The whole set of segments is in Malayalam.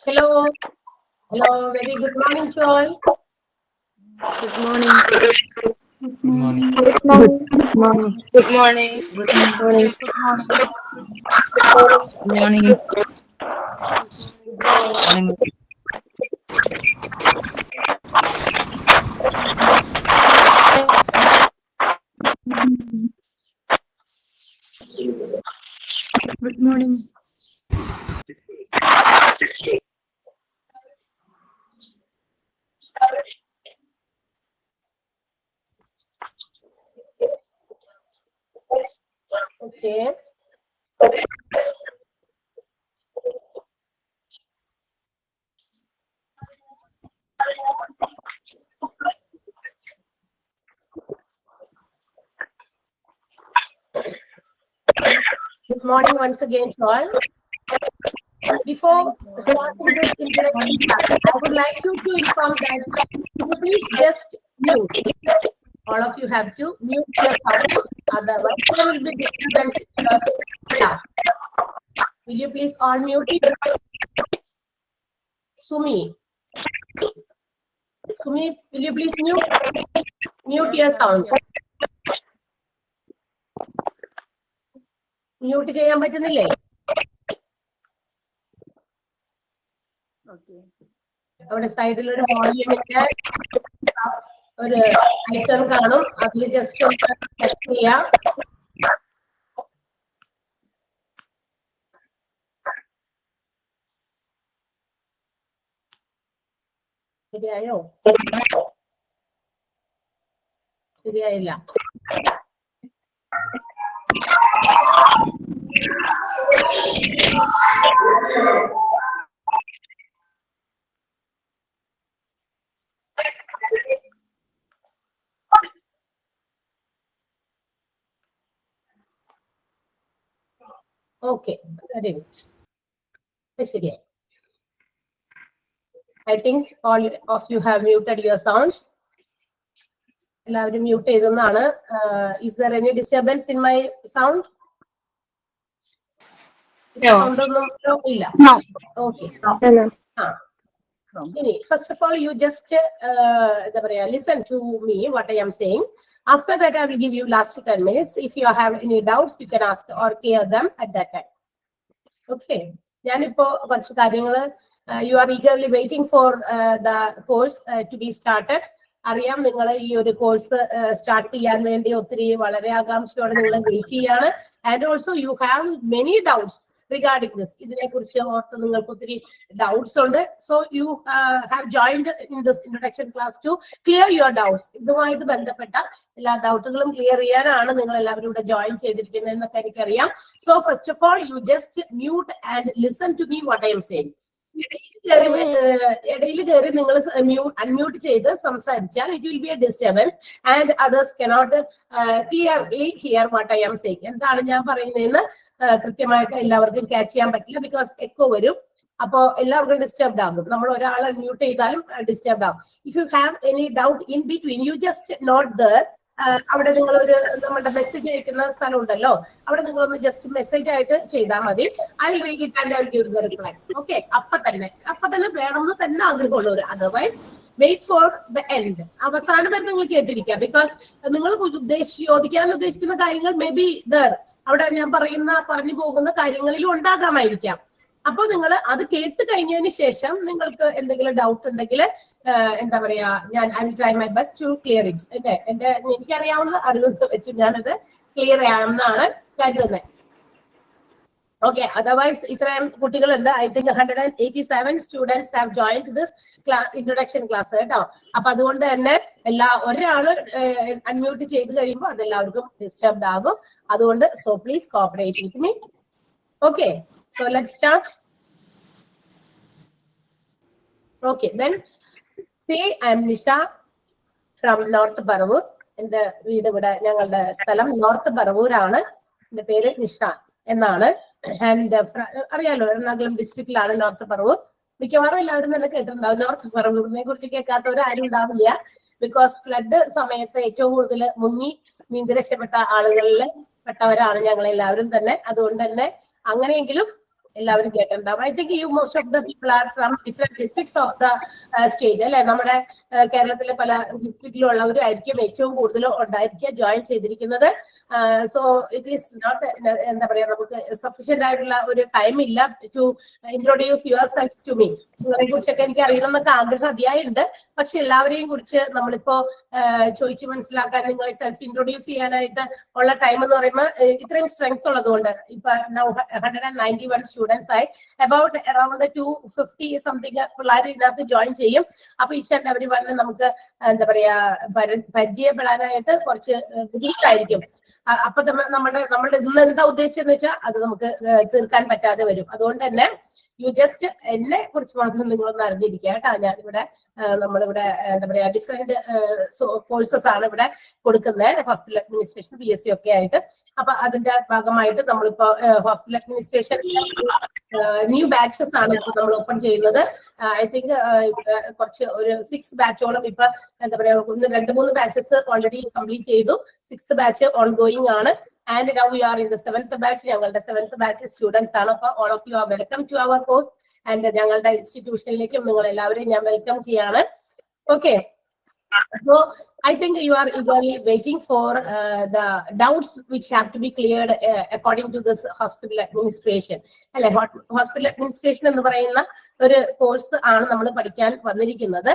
Hello. Hello. Very good morning to all. Good morning. Good morning. Good morning. Good morning. Good morning. Good morning. Good morning. Good morning. Morning. Good morning. Okay. Good morning once again to all. Before starting this introduction class, I would like you to inform that you please just mute. All of you have to mute your sound. Otherwise, there will be disturbance in your class. Will you please all mute it? Sumi, will you please mute your sound? Mute ചെയ്യാൻ പറ്റുന്നില്ലേ? അവിടെ സൈഡിൽ ഒരു വോളിയൂമിന്റെ ഒരു ഐക്കൺ കാണും, അതിൽ ജസ്റ്റ് ഒന്ന് ടച്ച് ചെയ്യാം. ശരിയായോ? ശരിയായില്ല. Okay, very good. ശരിയായി. I think all of you have muted your sounds. എല്ലാവരും mute ചെയ്തെന്നാണ്. Is there any disturbance in my sound? No. ഇല്ല. No. Okay. Hello. First of all, you just listen to me what I am saying. After that, I will give you last 10 minutes. If you have any doubts, you can ask or clear them at that time. Okay. ഞാനിപ്പോ കുറച്ച് കാര്യങ്ങൾ you are eagerly waiting for the course to be started. അറിയാം നിങ്ങൾ ഈ ഒരു കോഴ്സ് സ്റ്റാർട്ട് ചെയ്യാൻ വേണ്ടി ഒത്തിരി വളരെ ആകാംക്ഷയോടെ നിങ്ങൾ വെയിറ്റ് ചെയ്യാണ്. And also you have many doubts regarding this. ഇതിനെ കുറിച്ച് ഓർത്ത് നിങ്ങൾക്ക് ഒത്തിരി ഡൗട്ട്സ് ഉണ്ട്. So you have joined in this introduction class to clear your doubts. ഇതുമായിട്ട് ബന്ധപ്പെട്ട എല്ലാ ഡൗട്ടുകളും ക്ലിയർ ചെയ്യാനാണ് നിങ്ങൾ എല്ലാവരും ഇവിടെ ജോയിൻ ചെയ്തിരിക്കുന്നത് എന്നൊക്കെ എനിക്കറിയാം. So first of all you just mute and listen to me what I am saying. ഇടയിൽ കയറി നിങ്ങൾ അൺമ്യൂട്ട് ചെയ്ത് സംസാരിച്ചാൽ it will be a disturbance and others cannot clearly hear what I am saying. എന്താണ് ഞാൻ പറയുന്നതെന്ന് കൃത്യമായിട്ട് എല്ലാവർക്കും ക്യാച്ച് ചെയ്യാൻ പറ്റില്ല. ബിക്കോസ് എക്കോ വരും. അപ്പോ എല്ലാവർക്കും ഡിസ്റ്റർബ്ഡ് ആകും. നമ്മൾ ഒരാൾ അൺമ്യൂട്ട് ചെയ്താലും ഡിസ്റ്റർബ്ഡ് ആകും. If you have any doubt in between you just note there. അവിടെ നിങ്ങൾ ഒരു നമ്മുടെ മെസ്സേജ് അയക്കുന്ന സ്ഥലം ഉണ്ടല്ലോ, അവിടെ നിങ്ങളൊന്ന് ജസ്റ്റ് മെസ്സേജ് ആയിട്ട് ചെയ്താൽ മതി. I will read it and I will give the reply. Okay, അപ്പൊ തന്നെ വേണമെന്ന് തന്നെ ആഗ്രഹമുള്ളവർ. Otherwise wait for the end. അവസാനം വരെ നിങ്ങൾ കേട്ടിരിക്കുക. ബിക്കോസ് നിങ്ങൾ ചോദിക്കാൻ ഉദ്ദേശിക്കുന്ന കാര്യങ്ങൾ മേ ബി ദർ, അവിടെ ഞാൻ പറഞ്ഞു പോകുന്ന കാര്യങ്ങളിലും ഉണ്ടാകാമായിരിക്കാം. അപ്പോൾ നിങ്ങൾ അത് കേട്ട് കഴിഞ്ഞതിന് ശേഷം നിങ്ങൾക്ക് എന്തെങ്കിലും ഡൗട്ട് ഉണ്ടെങ്കിൽ എന്താ പറയാ, ഞാൻ I will try my best to clear it. എനിക്കറിയാവുന്ന അറിവ് വെച്ച് ഞാനത് ക്ലിയർ ചെയ്യാമെന്നാണ് കരുതുന്നത്. ഓക്കെ, അതർവൈസ് ഇത്രയും കുട്ടികളുണ്ട്. I think 187 students have joined this introduction class കേട്ടോ. അപ്പൊ അതുകൊണ്ട് തന്നെ ഒരാള് അൺമ്യൂട്ട് ചെയ്ത് കഴിയുമ്പോൾ അതെല്ലാവർക്കും ഡിസ്റ്റർബ്ഡ് ആകും. അതുകൊണ്ട് so please cooperate with me. Okay, so let's start. Okay, then see, I am Nisha from North Paravur. എന്റെ വീട് ഇവിടെ, ഞങ്ങളുടെ സ്ഥലം നോർത്ത് പറവൂർ ആണ്. എന്റെ പേര് നിഷ എന്നാണ്. ആൻഡ് അറിയാലോ, എറണാകുളം ഡിസ്ട്രിക്റ്റിലാണ് നോർത്ത് പറവൂർ. മിക്കവാറും എല്ലാവരും തന്നെ കേട്ടിട്ടുണ്ടാവും. നോർത്ത് പറവൂരിനെ കുറിച്ച് കേൾക്കാത്തവർ ആരും ഉണ്ടാവില്ല. ബിക്കോസ് ഫ്ലഡ് സമയത്ത് ഏറ്റവും കൂടുതൽ മുങ്ങി നീന്തി രക്ഷപ്പെട്ട ആളുകളിൽ പെട്ടവരാണ് ഞങ്ങൾ എല്ലാവരും തന്നെ. അതുകൊണ്ട് തന്നെ അങ്ങനെയെങ്കിലും എല്ലാവരും കേട്ടിട്ടുണ്ടാവും. I think U most of the people are from different districts of the state അല്ലെ. നമ്മുടെ കേരളത്തിലെ പല ഡിസ്ട്രിക്റ്റിലുള്ളവരായിരിക്കും ഏറ്റവും കൂടുതൽ ഉണ്ടായിരിക്കുക ജോയിൻ ചെയ്തിരിക്കുന്നത്. സോ ഇറ്റ് ഈസ് നോട്ട് എന്താ പറയാ, നമുക്ക് സഫീഷ്യന്റ് ആയിട്ടുള്ള ഒരു ടൈം ഇല്ല to introduce yourself to me. നിങ്ങളെ കുറിച്ചൊക്കെ എനിക്ക് അറിയണമെന്നൊക്കെ ആഗ്രഹം അതിയായുണ്ട്. പക്ഷെ എല്ലാവരെയും കുറിച്ച് നമ്മളിപ്പോ ചോദിച്ചു മനസ്സിലാക്കാൻ, നിങ്ങളെ സെൽഫ് ഇൻട്രൊഡ്യൂസ് ചെയ്യാനായിട്ട് ഉള്ള ടൈം എന്ന് പറയുമ്പോൾ ഇത്രയും സ്ട്രെങ്ത് ഉള്ളതുകൊണ്ട് ഇപ്പൊ 191 സ്റ്റുഡൻസ് ആയി. അബൌട്ട് അറൌണ്ട് 250 സംതിങ് പിള്ളേർ ഇതിനകത്ത് ജോയിൻ ചെയ്യും. അപ്പൊ ഈച്ച് ആൻഡ് എവരി വൺ നമുക്ക് എന്താ പറയാ പരിചയപ്പെടാനായിട്ട് കുറച്ച് ബുദ്ധിമുട്ടായിരിക്കും. അപ്പൊ നമ്മളുടെ ഇന്ന് എന്താ ഉദ്ദേശം എന്ന് വെച്ചാൽ അത് നമുക്ക് തീർക്കാൻ പറ്റാതെ വരും. അതുകൊണ്ട് തന്നെ യു ജസ്റ്റ് എന്നെ കുറിച്ച് മാത്രം നിങ്ങളൊന്ന് അറിഞ്ഞിരിക്കുക കേട്ടോ. ഞാനിവിടെ നമ്മളിവിടെ എന്താ പറയാ ഡിഫറെന്റ് കോഴ്സസ് ആണ് ഇവിടെ കൊടുക്കുന്നത്, ഹോസ്പിറ്റൽ അഡ്മിനിസ്ട്രേഷൻ PSC ഒക്കെ ആയിട്ട്. അപ്പൊ അതിന്റെ ഭാഗമായിട്ട് നമ്മളിപ്പോ ഹോസ്പിറ്റൽ അഡ്മിനിസ്ട്രേഷൻ ന്യൂ ബാച്ചസ് ആണ് ഇപ്പൊ നമ്മൾ ഓപ്പൺ ചെയ്യുന്നത്. ഐ തിങ്ക് കുറച്ച് ഒരു 6 ബാച്ചോളം ഇപ്പൊ എന്താ പറയാ 2-3 ബാച്ചസ് ഓൾറെഡി കംപ്ലീറ്റ് ചെയ്തു. 6th ബാച്ച് ഓൺ ഗോയിങ് ആണ്. And now we are in the 7th batch. ഞങ്ങളുടെ 7th batch സ്റ്റുഡൻസ് ആണ്. അപ്പൊ all of you are welcome to our course. And ഞങ്ങളുടെ ഇൻസ്റ്റിറ്റ്യൂഷനിലേക്കും നിങ്ങൾ എല്ലാവരെയും ഞാൻ വെൽക്കം ചെയ്യാണ്. Okay, so I think you are eagerly waiting for the doubts which have to be cleared according to this hospital administration. അല്ലെ, hospital administration എന്ന് പറയുന്ന ഒരു കോഴ്സ് ആണ് നമ്മൾ പഠിക്കാൻ വന്നിരിക്കുന്നത്.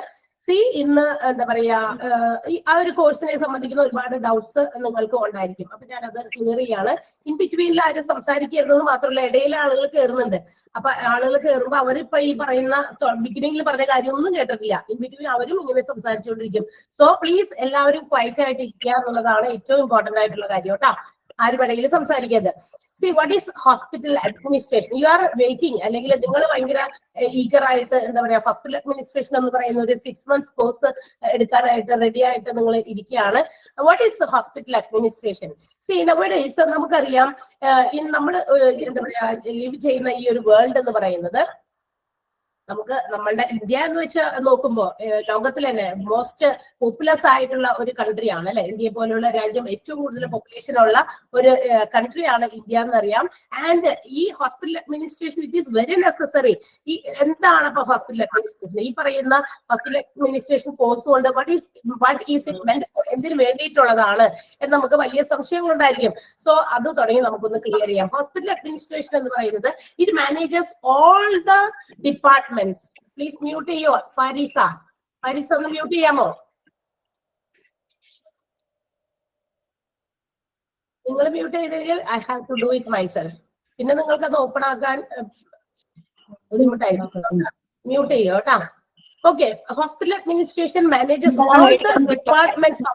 ഇന്ന് എന്താ പറയാ ആ ഒരു കോഴ്സിനെ സംബന്ധിക്കുന്ന ഒരുപാട് ഡൗട്ട്സ് നിങ്ങൾക്ക് ഉണ്ടായിരിക്കും. അപ്പൊ ഞാൻ അത് ക്ലിയർ ചെയ്യാണ്. ഇൻ ബിറ്റ്വീനിൽ ആരും സംസാരിക്കരുതെന്ന് മാത്രമല്ല, ഇടയിലെ ആളുകൾ കയറുന്നുണ്ട്. അപ്പൊ ആളുകൾ കയറുമ്പോൾ അവരിപ്പോ ഈ പറയുന്ന ബിഗിനിങ്ങിൽ പറഞ്ഞ കാര്യമൊന്നും കേട്ടിട്ടില്ല. ഇൻ ബിറ്റ്വീൻ അവരും ഇങ്ങനെ സംസാരിച്ചുകൊണ്ടിരിക്കും. സോ പ്ലീസ് എല്ലാവരും ക്വൈറ്റ് ആയിട്ട് ഇരിക്കുക എന്നുള്ളതാണ് ഏറ്റവും ഇമ്പോർട്ടന്റ് ആയിട്ടുള്ള കാര്യം കേട്ടോ. ആരും ഇടയിൽ സംസാരിക്കരുത്. See, what is hospital administration? You are waiting, അല്ലെങ്കിൽ നിങ്ങൾ ഭയങ്കര ഈഗർ ആയിട്ട് എന്താ പറയാ ഹോസ്പിറ്റൽ അഡ്മിനിസ്ട്രേഷൻ എന്ന് പറയുന്ന ഒരു 6 months കോഴ്സ് എടുക്കാനായിട്ട് റെഡി ആയിട്ട് നിങ്ങൾ ഇരിക്കുകയാണ്. What is hospital administration? See, nowadays നമുക്കറിയാം നമ്മൾ എന്താ പറയാ ലിവ് ചെയ്യുന്ന ഈ ഒരു വേൾഡ് എന്ന് പറയുന്നത്, നമുക്ക് നമ്മളുടെ ഇന്ത്യ എന്ന് വെച്ചാൽ നോക്കുമ്പോൾ ലോകത്തിൽ തന്നെ മോസ്റ്റ് പോപ്പുലസ് ആയിട്ടുള്ള ഒരു കൺട്രിയാണ് അല്ലെ. ഇന്ത്യയെ പോലുള്ള രാജ്യം ഏറ്റവും കൂടുതൽ പോപ്പുലേഷൻ ഉള്ള ഒരു കൺട്രിയാണ് ഇന്ത്യ എന്നറിയാം. ആൻഡ് ഈ hospital administration it is very necessary. ഈ എന്താണ് അപ്പൊ ഹോസ്പിറ്റൽ അഡ്മിനിസ്ട്രേഷൻ? ഈ പറയുന്ന ഹോസ്പിറ്റൽ അഡ്മിനിസ്ട്രേഷൻ കോഴ്സ് കൊണ്ട് വാട്ട് ഈസ് ഇറ്റ് മെന്റ് ഫോർ, എന്തിനു വേണ്ടിയിട്ടുള്ളതാണ് എന്ന് നമുക്ക് വലിയ സംശയങ്ങളുണ്ടായിരിക്കും. സോ അത് തുടങ്ങി നമുക്കൊന്ന് ക്ലിയർ ചെയ്യാം. ഹോസ്പിറ്റൽ അഡ്മിനിസ്ട്രേഷൻ എന്ന് പറയുന്നത് it manages all the department departments. Please mute your Farisa. Farisa ഒന്ന് mute ചെയ്യാമോ? നിങ്ങൾ മ്യൂട്ട് ചെയ്തെങ്കിൽ I have to do it myself. പിന്നെ നിങ്ങൾക്ക് അത് ഓപ്പൺ ആക്കാൻ ബുദ്ധിമുട്ടായിരിക്കും. മ്യൂട്ട് ചെയ്യോ കേട്ടോ. Okay, hospital administration manages all the departments of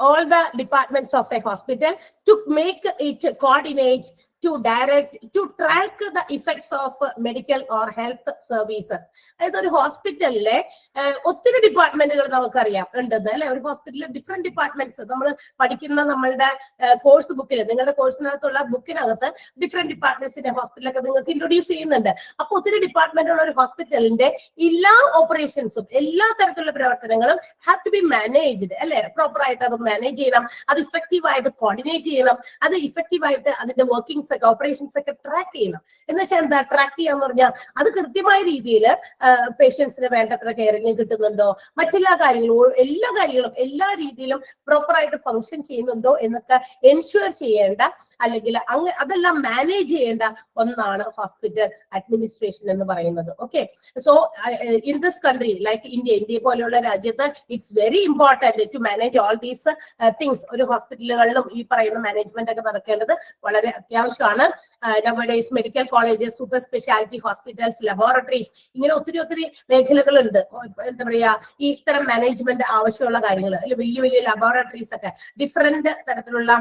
all the departments of a hospital to make it coordinate, to direct, to track the effects of medical or health services. അതായത് ഒരു ഹോസ്പിറ്റലിലെ ഒത്തിരി ഡിപ്പാർട്ട്മെന്റുകൾ നമുക്കറിയാം ഉണ്ടെന്ന് അല്ലെ. ഒരു ഹോസ്പിറ്റലിലെ ഡിഫറെന്റ് ഡിപ്പാർട്ട്മെന്റ്സ് നമ്മൾ പഠിക്കുന്ന നമ്മളുടെ കോഴ്സ് ബുക്കിൽ, നിങ്ങളുടെ കോഴ്സിനകത്തുള്ള ബുക്കിനകത്ത് ഡിഫറെന്റ് ഡിപ്പാർട്ട്മെന്റ്സിന്റെ ഹോസ്പിറ്റലൊക്കെ നിങ്ങൾക്ക് ഇൻട്രൊഡ്യൂസ് ചെയ്യുന്നുണ്ട്. അപ്പൊ ഒത്തിരി ഡിപ്പാർട്ട്മെന്റ് ഉള്ള ഒരു ഹോസ്പിറ്റലിന്റെ എല്ലാ ഓപ്പറേഷൻസും എല്ലാ തരത്തിലുള്ള പ്രവർത്തനങ്ങളും ഹാവ് ടു ബി മാനേജ്ഡ് അല്ലെ. പ്രോപ്പർ ആയിട്ട് അത് മാനേജ് ചെയ്യണം, അത് ഇഫക്റ്റീവ് ആയിട്ട് കോർഡിനേറ്റ് ചെയ്യണം, അത് ഇഫക്റ്റീവ് ആയിട്ട് അതിന്റെ വർക്കിംഗ്സ് ഒക്കെ ഓപ്പറേഷൻസ് ഒക്കെ ട്രാക്ക് ചെയ്യണം. എന്ന് വെച്ചാൽ എന്താ ട്രാക്ക് ചെയ്യാന്ന് പറഞ്ഞാൽ അത് കൃത്യമായ രീതിയിൽ പേഷ്യൻസിന് വേണ്ടത്ര കെയറിങ് കിട്ടുന്നുണ്ടോ, മറ്റെല്ലാ കാര്യങ്ങളും എല്ലാ രീതിയിലും പ്രോപ്പർ ആയിട്ട് ഫങ്ഷൻ ചെയ്യുന്നുണ്ടോ എന്നൊക്കെ എൻഷുർ ചെയ്യേണ്ട, അല്ലെങ്കിൽ അതെല്ലാം മാനേജ് ചെയ്യേണ്ട ഒന്നാണ് ഹോസ്പിറ്റൽ അഡ്മിനിസ്ട്രേഷൻ എന്ന് പറയുന്നത്. Okay, so in this country like India പോലെയുള്ള രാജ്യത്ത് it's very important to manage all these things. ഒരു ഹോസ്പിറ്റലുകളിലും ഈ പറയുന്ന മാനേജ്മെന്റ് ഒക്കെ നടക്കേണ്ടത് വളരെ അത്യാവശ്യമാണ്. Nowadays medical colleges, super speciality hospitals, laboratories, ഇങ്ങനെ ഒത്തിരി മേഖലകളുണ്ട്. എന്താ പറയാ, ഈ ഇത്തരം മാനേജ്മെന്റ് ആവശ്യമുള്ള കാര്യങ്ങൾ, വലിയ ലബോറട്ടറീസ് ഒക്കെ, ഡിഫറെന്റ് തരത്തിലുള്ള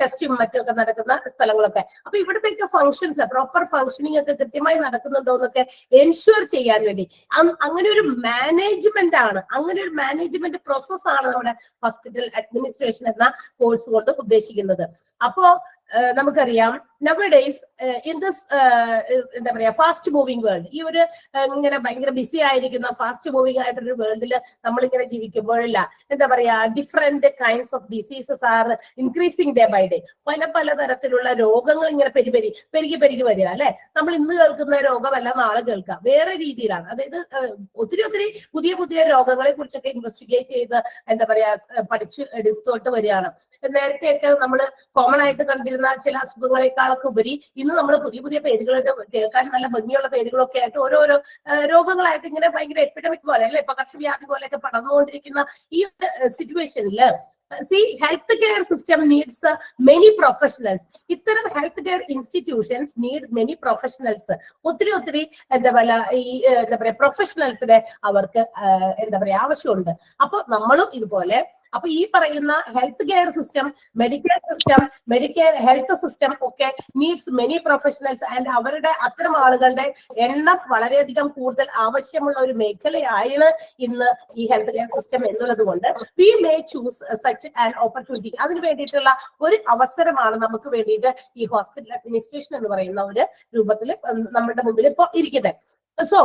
ടെസ്റ്റും മറ്റും ഒക്കെ നടക്കുന്ന സ്ഥലങ്ങളൊക്കെ. അപ്പൊ ഇവിടത്തേക്ക് ഫങ്ഷൻസ്, പ്രോപ്പർ ഫങ്ഷനിങ് ഒക്കെ കൃത്യമായി നടക്കുന്നുണ്ടോ എന്നൊക്കെ എൻഷുർ ചെയ്യാൻ വേണ്ടി അങ്ങനെ ഒരു മാനേജ്മെന്റ് ആണ്, അങ്ങനെ ഒരു മാനേജ്മെന്റ് പ്രോസസ് ആണ് നമ്മുടെ ഹോസ്പിറ്റൽ അഡ്മിനിസ്ട്രേഷൻ എന്ന കോഴ്സ് കൊണ്ട് ഉദ്ദേശിക്കുന്നത്. അപ്പോ നമുക്കറിയാം nowadays in this എന്താ പറയാ ഫാസ്റ്റ് മൂവിംഗ് വേൾഡ്, ഈ ഒരു ഇങ്ങനെ ഭയങ്കര ബിസി ആയിരിക്കുന്ന ഫാസ്റ്റ് മൂവിംഗ് ആയിട്ടൊരു വേൾഡിൽ നമ്മളിങ്ങനെ ജീവിക്കുമ്പോഴല്ല എന്താ പറയാ different kinds of diseases are increasing day by day. പല തരത്തിലുള്ള രോഗങ്ങൾ ഇങ്ങനെ പെരുകി വരിക അല്ലെ. നമ്മൾ ഇന്ന് കേൾക്കുന്ന രോഗമല്ല നാളെ കേൾക്കുക, വേറെ രീതിയിലാണ്. അതായത് ഒത്തിരി പുതിയ രോഗങ്ങളെ കുറിച്ചൊക്കെ ഇൻവെസ്റ്റിഗേറ്റ് ചെയ്ത് എന്താ പറയാ പഠിച്ച് എടുത്തോട്ട് വരികയാണ്. നേരത്തെയൊക്കെ നമ്മൾ കോമൺ ആയിട്ട് കണ്ടിരുന്ന ചില അസുഖങ്ങളെക്കാളൊക്കെ ഉപരി ഇന്ന് നമ്മൾ പുതിയ പേരുകളൊക്കെ കേൾക്കാൻ നല്ല ഭംഗിയുള്ള പേരുകളൊക്കെ ആയിട്ട് ഓരോരോ രോഗങ്ങളായിട്ട് ഇങ്ങനെ ഭയങ്കര എപ്പിഡമിക് പോലെ അല്ലെ, പകർച്ചവ്യാധി പോലെയൊക്കെ പടർന്നുകൊണ്ടിരിക്കുന്ന ഈ ഒരു സിറ്റുവേഷനില് health care system needs many professionals. ഇത്തരം health care institutions need many professionals. ഒത്തിരി എന്താ പറയാ പ്രൊഫഷണൽസിനെ അവർക്ക് എന്താ പറയാ ആവശ്യമുണ്ട്. അപ്പൊ നമ്മളും ഇതുപോലെ അപ്പൊ ഈ പറയുന്ന health care system, medical health system ഒക്കെ നീഡ്സ് മെനി പ്രൊഫഷണൽസ് ആൻഡ് അവരുടെ അത്തരം ആളുകളുടെ എണ്ണം വളരെയധികം കൂടുതൽ ആവശ്യമുള്ള ഒരു മേഖലയാണ് ഇന്ന് ഈ ഹെൽത്ത് കെയർ സിസ്റ്റം എന്നുള്ളത് കൊണ്ട് we may choose such an opportunity. അതിന് വേണ്ടിയിട്ടുള്ള ഒരു അവസരമാണ് നമുക്ക് വേണ്ടിയിട്ട് ഈ ഹോസ്പിറ്റൽ അഡ്മിനിസ്ട്രേഷൻ എന്ന് പറയുന്ന ഒരു രൂപത്തിൽ നമ്മുടെ മുമ്പിൽ ഇപ്പൊ ഇരിക്കുന്നത്. സോ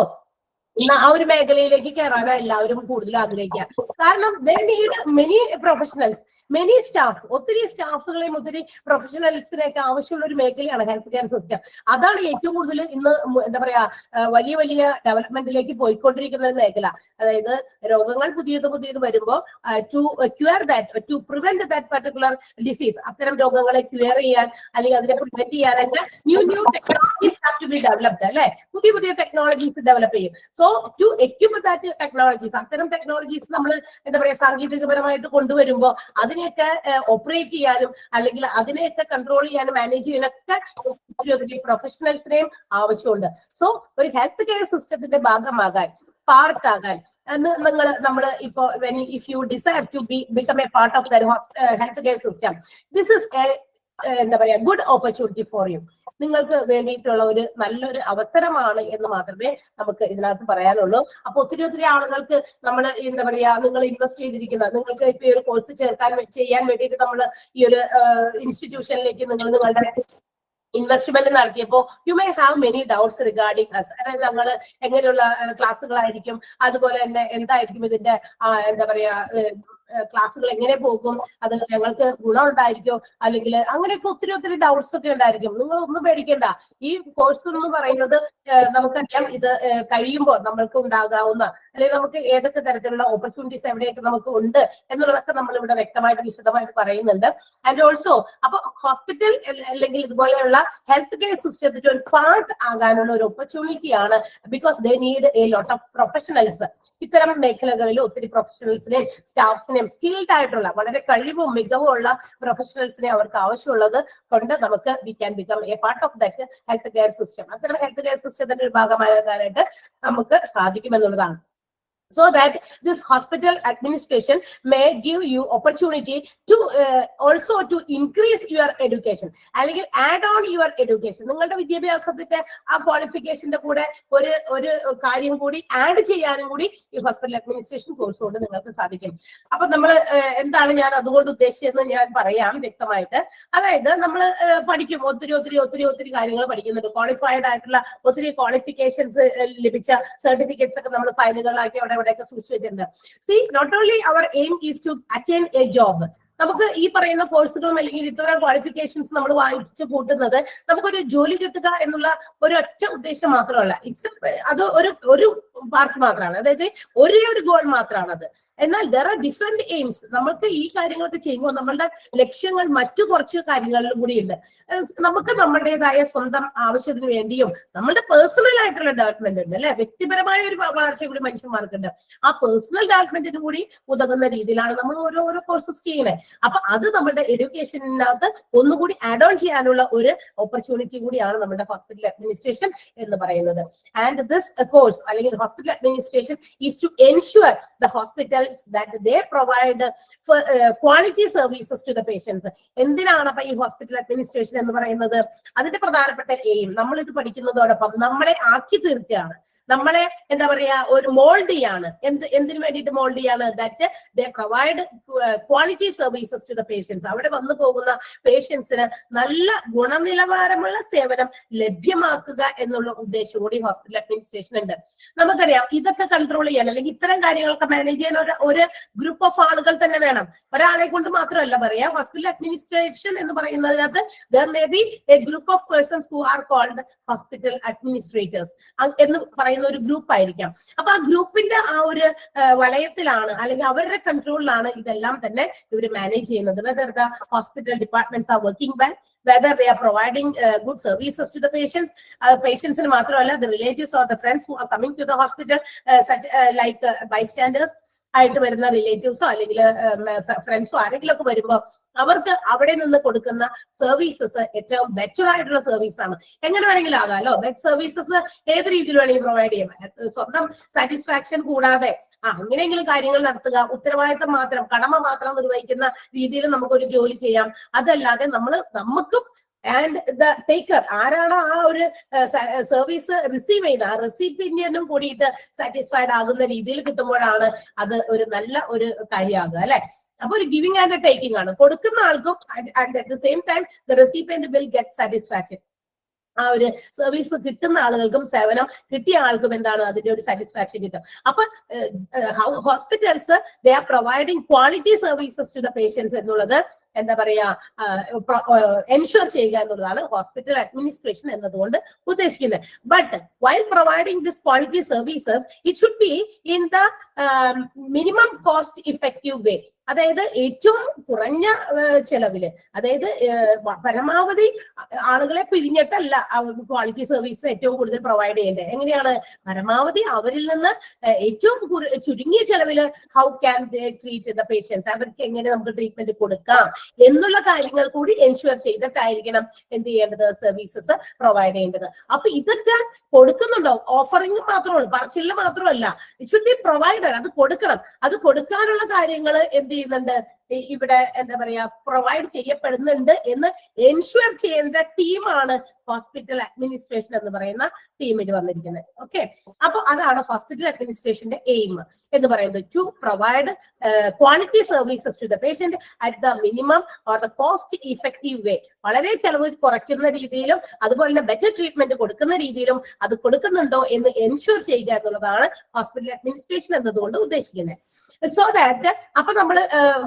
ആ ഒരു മേഖലയിലേക്ക് കയറാനാണ് എല്ലാവരും കൂടുതൽ ആഗ്രഹിക്കുക. കാരണം they need many professionals, many staff, ഒത്തിരി സ്റ്റാഫുകളെയും ഒത്തിരി പ്രൊഫഷണൽസിനെയൊക്കെ ആവശ്യമുള്ള ഒരു മേഖലയാണ് ഹെൽത്ത് കെയർ സിസ്റ്റം. അതാണ് ഏറ്റവും കൂടുതൽ ഇന്ന് എന്താ പറയാ വലിയ ഡെവലപ്മെന്റിലേക്ക് പോയിക്കൊണ്ടിരിക്കുന്ന ഒരു മേഖല. അതായത് രോഗങ്ങൾ പുതിയത് വരുമ്പോൾ to prevent that particular disease, അത്തരം രോഗങ്ങളെ ക്യൂർ ചെയ്യാൻ അല്ലെങ്കിൽ അതിനെ പ്രിവെന്റ് ചെയ്യാനൊക്കെ new technologies have to be developed അല്ലെ. പുതിയ ടെക്നോളജീസ് ഡെവലപ്പ് ചെയ്യും. So to equip that technologies, അത്തരം ടെക്നോളജീസ് നമ്മൾ എന്താ പറയാ സാങ്കേതികപരമായിട്ട് കൊണ്ടുവരുമ്പോൾ അതിനെയൊക്കെ ഓപ്പറേറ്റ് ചെയ്യാനും അല്ലെങ്കിൽ അതിനെയൊക്കെ കൺട്രോൾ ചെയ്യാനും മാനേജ് ചെയ്യാനൊക്കെ ഒത്തിരി പ്രൊഫഷണൽസിനെയും ആവശ്യമുണ്ട്. സോ ഒരു ഹെൽത്ത് കെയർ സിസ്റ്റത്തിന്റെ ഭാഗമാകാൻ, പാർട്ടാകാൻ നമ്മൾ ഇപ്പോ if you desire to become a part of the health care system, this is a എന്താ പറയാ ഗുഡ് ഓപ്പർച്യൂണിറ്റി ഫോർ യു. നിങ്ങൾക്ക് വേണ്ടിയിട്ടുള്ള ഒരു നല്ലൊരു അവസരമാണ് എന്ന് മാത്രമേ നമുക്ക് ഇതിനകത്ത് പറയാനുള്ളൂ. അപ്പൊ ഒത്തിരി ആളുകൾക്ക് നമ്മൾ എന്താ പറയാ നിങ്ങൾ ഇൻവെസ്റ്റ് ചെയ്തിരിക്കുന്ന, നിങ്ങൾക്ക് ഇപ്പൊ ഈ ഒരു കോഴ്സ് ചെയ്യാൻ വേണ്ടിയിട്ട് നമ്മൾ ഈ ഒരു ഇൻസ്റ്റിറ്റ്യൂഷനിലേക്ക് നിങ്ങളുടെ ഇൻവെസ്റ്റ്മെന്റ് നടത്തിയപ്പോ you may have many doubts regarding us. അതായത് നമ്മൾ എങ്ങനെയുള്ള ക്ലാസ്സുകളായിരിക്കും, അതുപോലെ തന്നെ എന്തായിരിക്കും ഇതിന്റെ എന്താ പറയാ ക്ലാസ്സുകൾ എങ്ങനെ പോകും, അത് ഞങ്ങൾക്ക് ഗുണം ഉണ്ടായിരിക്കോ, അല്ലെങ്കിൽ അങ്ങനെയൊക്കെ ഒത്തിരി ഡൗട്ട്സ് ഒക്കെ ഉണ്ടായിരിക്കും. നിങ്ങൾ ഒന്നും പേടിക്കേണ്ട. ഈ കോഴ്സ് എന്ന് പറയുന്നത് നമുക്കറിയാം, ഇത് കഴിയുമ്പോൾ നമ്മൾക്ക് ഉണ്ടാകാവുന്ന അല്ലെങ്കിൽ നമുക്ക് ഏതൊക്കെ തരത്തിലുള്ള ഓപ്പർച്യൂണിറ്റീസ് എവിടെയൊക്കെ നമുക്ക് ഉണ്ട് എന്നുള്ളതൊക്കെ നമ്മൾ ഇവിടെ വ്യക്തമായിട്ട് വിശദമായിട്ട് പറയുന്നുണ്ട്. ആൻഡ് ഓൾസോ അപ്പൊ ഹോസ്പിറ്റൽ അല്ലെങ്കിൽ ഇതുപോലെയുള്ള ഹെൽത്ത് കെയർ സിസ്റ്റത്തിന്റെ ഒരു പാർട്ട് ആകാനുള്ള ഒരു ഓപ്പർച്യൂണിറ്റിയാണ്. Because they need a lot of professionals. ഇത്തരം മേഖലകളിൽ ഒത്തിരി പ്രൊഫഷണൽസിനെയും സ്റ്റാഫ്സിനെയും സ്കിൽഡ് ആയിട്ടുള്ള വളരെ കഴിവും മികവും ഉള്ള പ്രൊഫഷണൽസിനെ അവർക്ക് ആവശ്യമുള്ളത് കൊണ്ട് നമുക്ക് we can become A part of that health care system. അത്തരം ഹെൽത്ത് കെയർ സിസ്റ്റത്തിന്റെ ഒരു ഭാഗമാകാനായിട്ട് നമുക്ക് സാധിക്കുമെന്നുള്ളതാണ്. So that this hospital administration may give you opportunity to also to increase your education, അല്ലെങ്കിൽ add on your education. നിങ്ങളുടെ വിദ്യാഭ്യാസത്തിന്റെ ആ ക്വാളിഫിക്കേഷന്റെ കൂടെ ഒരു കാര്യം കൂടി ആഡ് ചെയ്യാനും കൂടി ഈ ഹോസ്പിറ്റൽ അഡ്മിനിസ്ട്രേഷൻ കോഴ്സ് കൊണ്ട് നിങ്ങൾക്ക് സാധിക്കും. അപ്പൊ നമ്മൾ എന്താണ് ഞാൻ അതുകൊണ്ട് ഉദ്ദേശിച്ചതെന്ന് ഞാൻ പറയാം വ്യക്തമായിട്ട്. അതായത് നമ്മൾ പഠിക്കും, ഒത്തിരി കാര്യങ്ങൾ പഠിക്കുന്നുണ്ട്. ക്വാളിഫൈഡ് ആയിട്ടുള്ള ഒത്തിരി ക്വാളിഫിക്കേഷൻസ് ലഭിച്ച സർട്ടിഫിക്കറ്റ്സ് ഒക്കെ നമ്മൾ ഫയലുകളിലാക്കി എവിടെയൊക്കെ സൂക്ഷിച്ചു വെച്ചിട്ടുണ്ട്. See, not only our aim is to attain a job. നമുക്ക് ഈ പറയുന്ന കോഴ്സുകളും അല്ലെങ്കിൽ ഇത്തരം ക്വാളിഫിക്കേഷൻസ് നമ്മൾ വായിച്ചു കൂട്ടുന്നത് നമുക്കൊരു ജോലി കിട്ടുക എന്നുള്ള ഒരൊറ്റ ഉദ്ദേശം മാത്രമല്ല. അത് ഒരു പാർട്ട് മാത്രമാണ്, അതായത് ഒരു ഗോൾ മാത്രമാണ് അത്. എന്നാൽ ദർ ആർ ഡിഫറെന്റ് എയിംസ്. നമ്മൾക്ക് ഈ കാര്യങ്ങളൊക്കെ ചെയ്യുമ്പോൾ നമ്മളുടെ ലക്ഷ്യങ്ങൾ മറ്റു കുറച്ച് കാര്യങ്ങളിലും കൂടി ഉണ്ട്. നമുക്ക് നമ്മുടേതായ സ്വന്തം ആവശ്യത്തിന് വേണ്ടിയും നമ്മളുടെ പേഴ്സണൽ ആയിട്ടുള്ള ഡെവലപ്മെന്റ് ഉണ്ട്, അല്ലെ? വ്യക്തിപരമായ ഒരു വളർച്ച കൂടി മനുഷ്യന്മാർക്കുണ്ട്. ആ പേഴ്സണൽ ഡെവലപ്മെന്റിന് കൂടി ഉതകുന്ന രീതിയിലാണ് നമ്മൾ ഓരോ കോഴ്സസ് ചെയ്യുന്നത്. അപ്പൊ അത് നമ്മുടെ എഡ്യൂക്കേഷനകത്ത് ഒന്നുകൂടി ആഡ് ഓൺ ചെയ്യാനുള്ള ഒരു ഓപ്പർച്യൂണിറ്റി കൂടിയാണ് നമ്മുടെ ഹോസ്പിറ്റൽ അഡ്മിനിസ്ട്രേഷൻ എന്ന് പറയുന്നത്. ആൻഡ് ദിസ് കോഴ്സ് അല്ലെങ്കിൽ hospital administration is to ensure the hospitals that they provide quality services to the patients. എന്തിനാണ് അപ്പൊ ഈ ഹോസ്പിറ്റൽ അഡ്മിനിസ്ട്രേഷൻ എന്ന് പറയുന്നത്? അതിന്റെ പ്രധാനപ്പെട്ട എയിം നമ്മളിത് പഠിക്കുന്നതോടൊപ്പം നമ്മളെ ആക്കി തീർക്കുകയാണ്, നമ്മളെ എന്താ പറയാ ഒരു മോൾഡ് ചെയ്യാണ്. എന്തിനു വേണ്ടിയിട്ട് മോൾഡ് ചെയ്യാണ്? That they provide quality services to the patients. അവിടെ വന്നു പോകുന്ന പേഷ്യൻസിന് നല്ല ഗുണനിലവാരമുള്ള സേവനം ലഭ്യമാക്കുക എന്നുള്ള ഉദ്ദേശം കൂടി ഹോസ്പിറ്റൽ അഡ്മിനിസ്ട്രേഷൻ ഉണ്ട്. നമുക്കറിയാം ഇതൊക്കെ കൺട്രോൾ ചെയ്യാൻ അല്ലെങ്കിൽ ഇത്തരം കാര്യങ്ങളൊക്കെ മാനേജ് ചെയ്യാൻ ഒരു ഗ്രൂപ്പ് ഓഫ് ആളുകൾ തന്നെ വേണം. ഒരാളെ കൊണ്ട് മാത്രമല്ല പറയാ. ഹോസ്പിറ്റൽ അഡ്മിനിസ്ട്രേഷൻ എന്ന് പറയുന്നതിനകത്ത് there may be a group of persons who are called hospital administrators എന്ന് പറയുന്ന ഒരു ഗ്രൂപ്പ് ആയിരിക്കാം. അപ്പൊ ആ ഗ്രൂപ്പിന്റെ ആ ഒരു വലയത്തിലാണ് അല്ലെങ്കിൽ അവരുടെ കൺട്രോളിലാണ് ഇതെല്ലാം തന്നെ ഇവർ മാനേജ് ചെയ്യുന്നത്. Whether the hospital departments are working well, whether they are providing good services to the patients. Patients in മാത്രമല്ല, the relatives or the friends who are coming to the hospital, such like bystanders ആയിട്ട് വരുന്ന റിലേറ്റീവ്സോ അല്ലെങ്കിൽ ഫ്രണ്ട്സോ ആരെങ്കിലും ഒക്കെ വരുമ്പോൾ അവർക്ക് അവിടെ നിന്ന് കൊടുക്കുന്ന സർവീസസ് ഏറ്റവും ബെറ്റർ ആയിട്ടുള്ള സർവീസ് ആണ്. എങ്ങനെ വേണമെങ്കിലും ആകാമല്ലോ. ബെസ്റ്റ് സർവീസസ് ഏത് രീതിയിൽ വേണമെങ്കിൽ പ്രൊവൈഡ് ചെയ്യാം. സ്വന്തം സാറ്റിസ്ഫാക്ഷൻ കൂടാതെ അങ്ങനെയെങ്കിലും കാര്യങ്ങൾ നടത്തുക, ഉത്തരവാദിത്തം മാത്രം, കടമ മാത്രം നിർവഹിക്കുന്ന രീതിയിൽ നമുക്കൊരു ജോലി ചെയ്യാം. അതല്ലാതെ നമുക്കും ആൻഡ് ദ ടേക്കർ ആരാണോ ആ ഒരു സർവീസ് റിസീവ് ചെയ്യുന്ന ആ റെസിപ്പിയന്റും കൂടിയിട്ട് സാറ്റിസ്ഫൈഡ് ആകുന്ന രീതിയിൽ കിട്ടുമ്പോഴാണ് അത് ഒരു നല്ല ഒരു കാര്യമാകുക, അല്ലെ? അപ്പൊ ഒരു ഗിവിംഗ് ആൻഡ് ടേക്കിംഗ് ആണ്. കൊടുക്കുന്ന ആൾക്കും and at the same time the recipient will get satisfaction. ആ ഒരു സർവീസ് കിട്ടുന്ന ആളുകൾക്കും സേവനം കിട്ടിയ ആൾക്കും എന്താണ് അതിന്റെ ഒരു സാറ്റിസ്ഫാക്ഷൻ കിട്ടും. അപ്പൊ hospitals they are providing quality services to the patients എന്നുള്ളത് എന്താ പറയാ എൻഷുർ ചെയ്യുക എന്നുള്ളതാണ് ഹോസ്പിറ്റൽ അഡ്മിനിസ്ട്രേഷൻ എന്നതുകൊണ്ട് ഉദ്ദേശിക്കുന്നത്. But while providing this quality services it should be in the minimum cost effective way. അതായത് ഏറ്റവും കുറഞ്ഞ ചെലവില്, അതായത് പരമാവധി ആളുകളെ പിരിഞ്ഞിട്ടല്ല ക്വാളിറ്റി സർവീസ് ഏറ്റവും കൂടുതൽ പ്രൊവൈഡ് ചെയ്യേണ്ടത്. എങ്ങനെയാണ്? പരമാവധി അവരിൽ നിന്ന് ഏറ്റവും ചുരുങ്ങിയ ചെലവില് how can they treat the patients, അവർക്ക് എങ്ങനെ നമുക്ക് ട്രീറ്റ്മെന്റ് കൊടുക്കാം എന്നുള്ള കാര്യങ്ങൾ കൂടി എൻഷുർ ചെയ്തിട്ടായിരിക്കണം എന്ത് ചെയ്യേണ്ടത്, സർവീസസ് പ്രൊവൈഡ് ചെയ്യേണ്ടത്. അപ്പൊ ഇതൊക്കെ കൊടുക്കുന്നുണ്ടോ? ഓഫറിംഗ് മാത്രമല്ല, പറച്ചില് മാത്രമല്ല, ഇറ്റ് ഷുഡ് ബി പ്രൊവൈഡർ. അത് കൊടുക്കണം. അത് കൊടുക്കാനുള്ള കാര്യങ്ങൾ എന്ത് ചെയ്യുന്നുണ്ട്? ഇവിടെ എന്താ പറയാ പ്രൊവൈഡ് ചെയ്യപ്പെടുന്നുണ്ട് എന്ന് എൻഷുർ ചെയ്യേണ്ട ടീമാണ് ഹോസ്പിറ്റൽ അഡ്മിനിസ്ട്രേഷൻ എന്ന് പറയുന്ന ടീമിൽ വന്നിരിക്കുന്നത്. ഓക്കെ, അപ്പൊ അതാണ് ഹോസ്പിറ്റൽ അഡ്മിനിസ്ട്രേഷന്റെ എയിം എന്ന് പറയുന്നത്, to provide quality services to the patient at the minimum or the cost effective way. വളരെ ചെലവ് കുറയ്ക്കുന്ന രീതിയിലും അതുപോലെ തന്നെ ബെറ്റർ ട്രീറ്റ്മെന്റ് കൊടുക്കുന്ന രീതിയിലും അത് കൊടുക്കുന്നുണ്ടോ എന്ന് എൻഷുർ ചെയ്യുക എന്നുള്ളതാണ് ഹോസ്പിറ്റൽ അഡ്മിനിസ്ട്രേഷൻ എന്നതുകൊണ്ട് ഉദ്ദേശിക്കുന്നത്. സോ ദാറ്റ് അപ്പൊ നമ്മൾ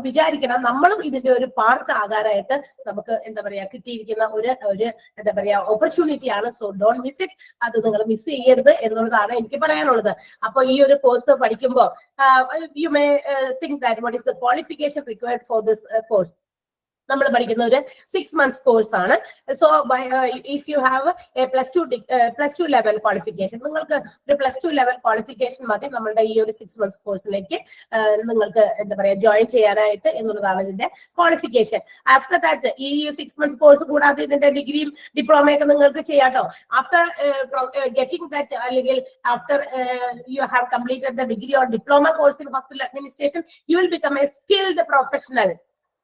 വിചാരിക്കണം നമ്മളും ഇതിന്റെ ഒരു പാർട്ട് ആകാനായിട്ട് നമുക്ക് എന്താ പറയാ കിട്ടിയിരിക്കുന്ന ഒരു എന്താ പറയാ ഓപ്പർച്യൂണിറ്റി ആണ്. So don't miss it. അത് നിങ്ങൾ മിസ് ചെയ്യരുത് എന്നുള്ളതാണ് എനിക്ക് പറയാനുള്ളത്. അപ്പൊ ഈ ഒരു കോഴ്സ് പഠിക്കുമ്പോൾ you may think that what is the qualification required for this course. നമ്മൾ പഠിക്കുന്ന ഒരു 6 months കോഴ്സ് ആണ്. So if you have A plus two level qualification, നിങ്ങൾക്ക് ഒരു +2 ലെവൽ ക്വാളിഫിക്കേഷൻ മതി നമ്മളുടെ ഈ ഒരു 6 months കോഴ്സിലേക്ക് നിങ്ങൾക്ക് എന്താ പറയാ ജോയിൻ ചെയ്യാനായിട്ട് എന്നുള്ളതാണ് ഇതിന്റെ ക്വാളിഫിക്കേഷൻ. ആഫ്റ്റർ ദാറ്റ് ഈ 6 months കോഴ്സ് കൂടാതെ ഇതിന്റെ ഡിഗ്രിയും ഡിപ്ലോമയൊക്കെ നിങ്ങൾക്ക് ചെയ്യാട്ടോ. ആഫ്റ്റർ ഗെറ്റിംഗ് ദാറ്റ് അല്ലെങ്കിൽ after you have completed the degree or diploma course in hospital administration, U will become A skilled professional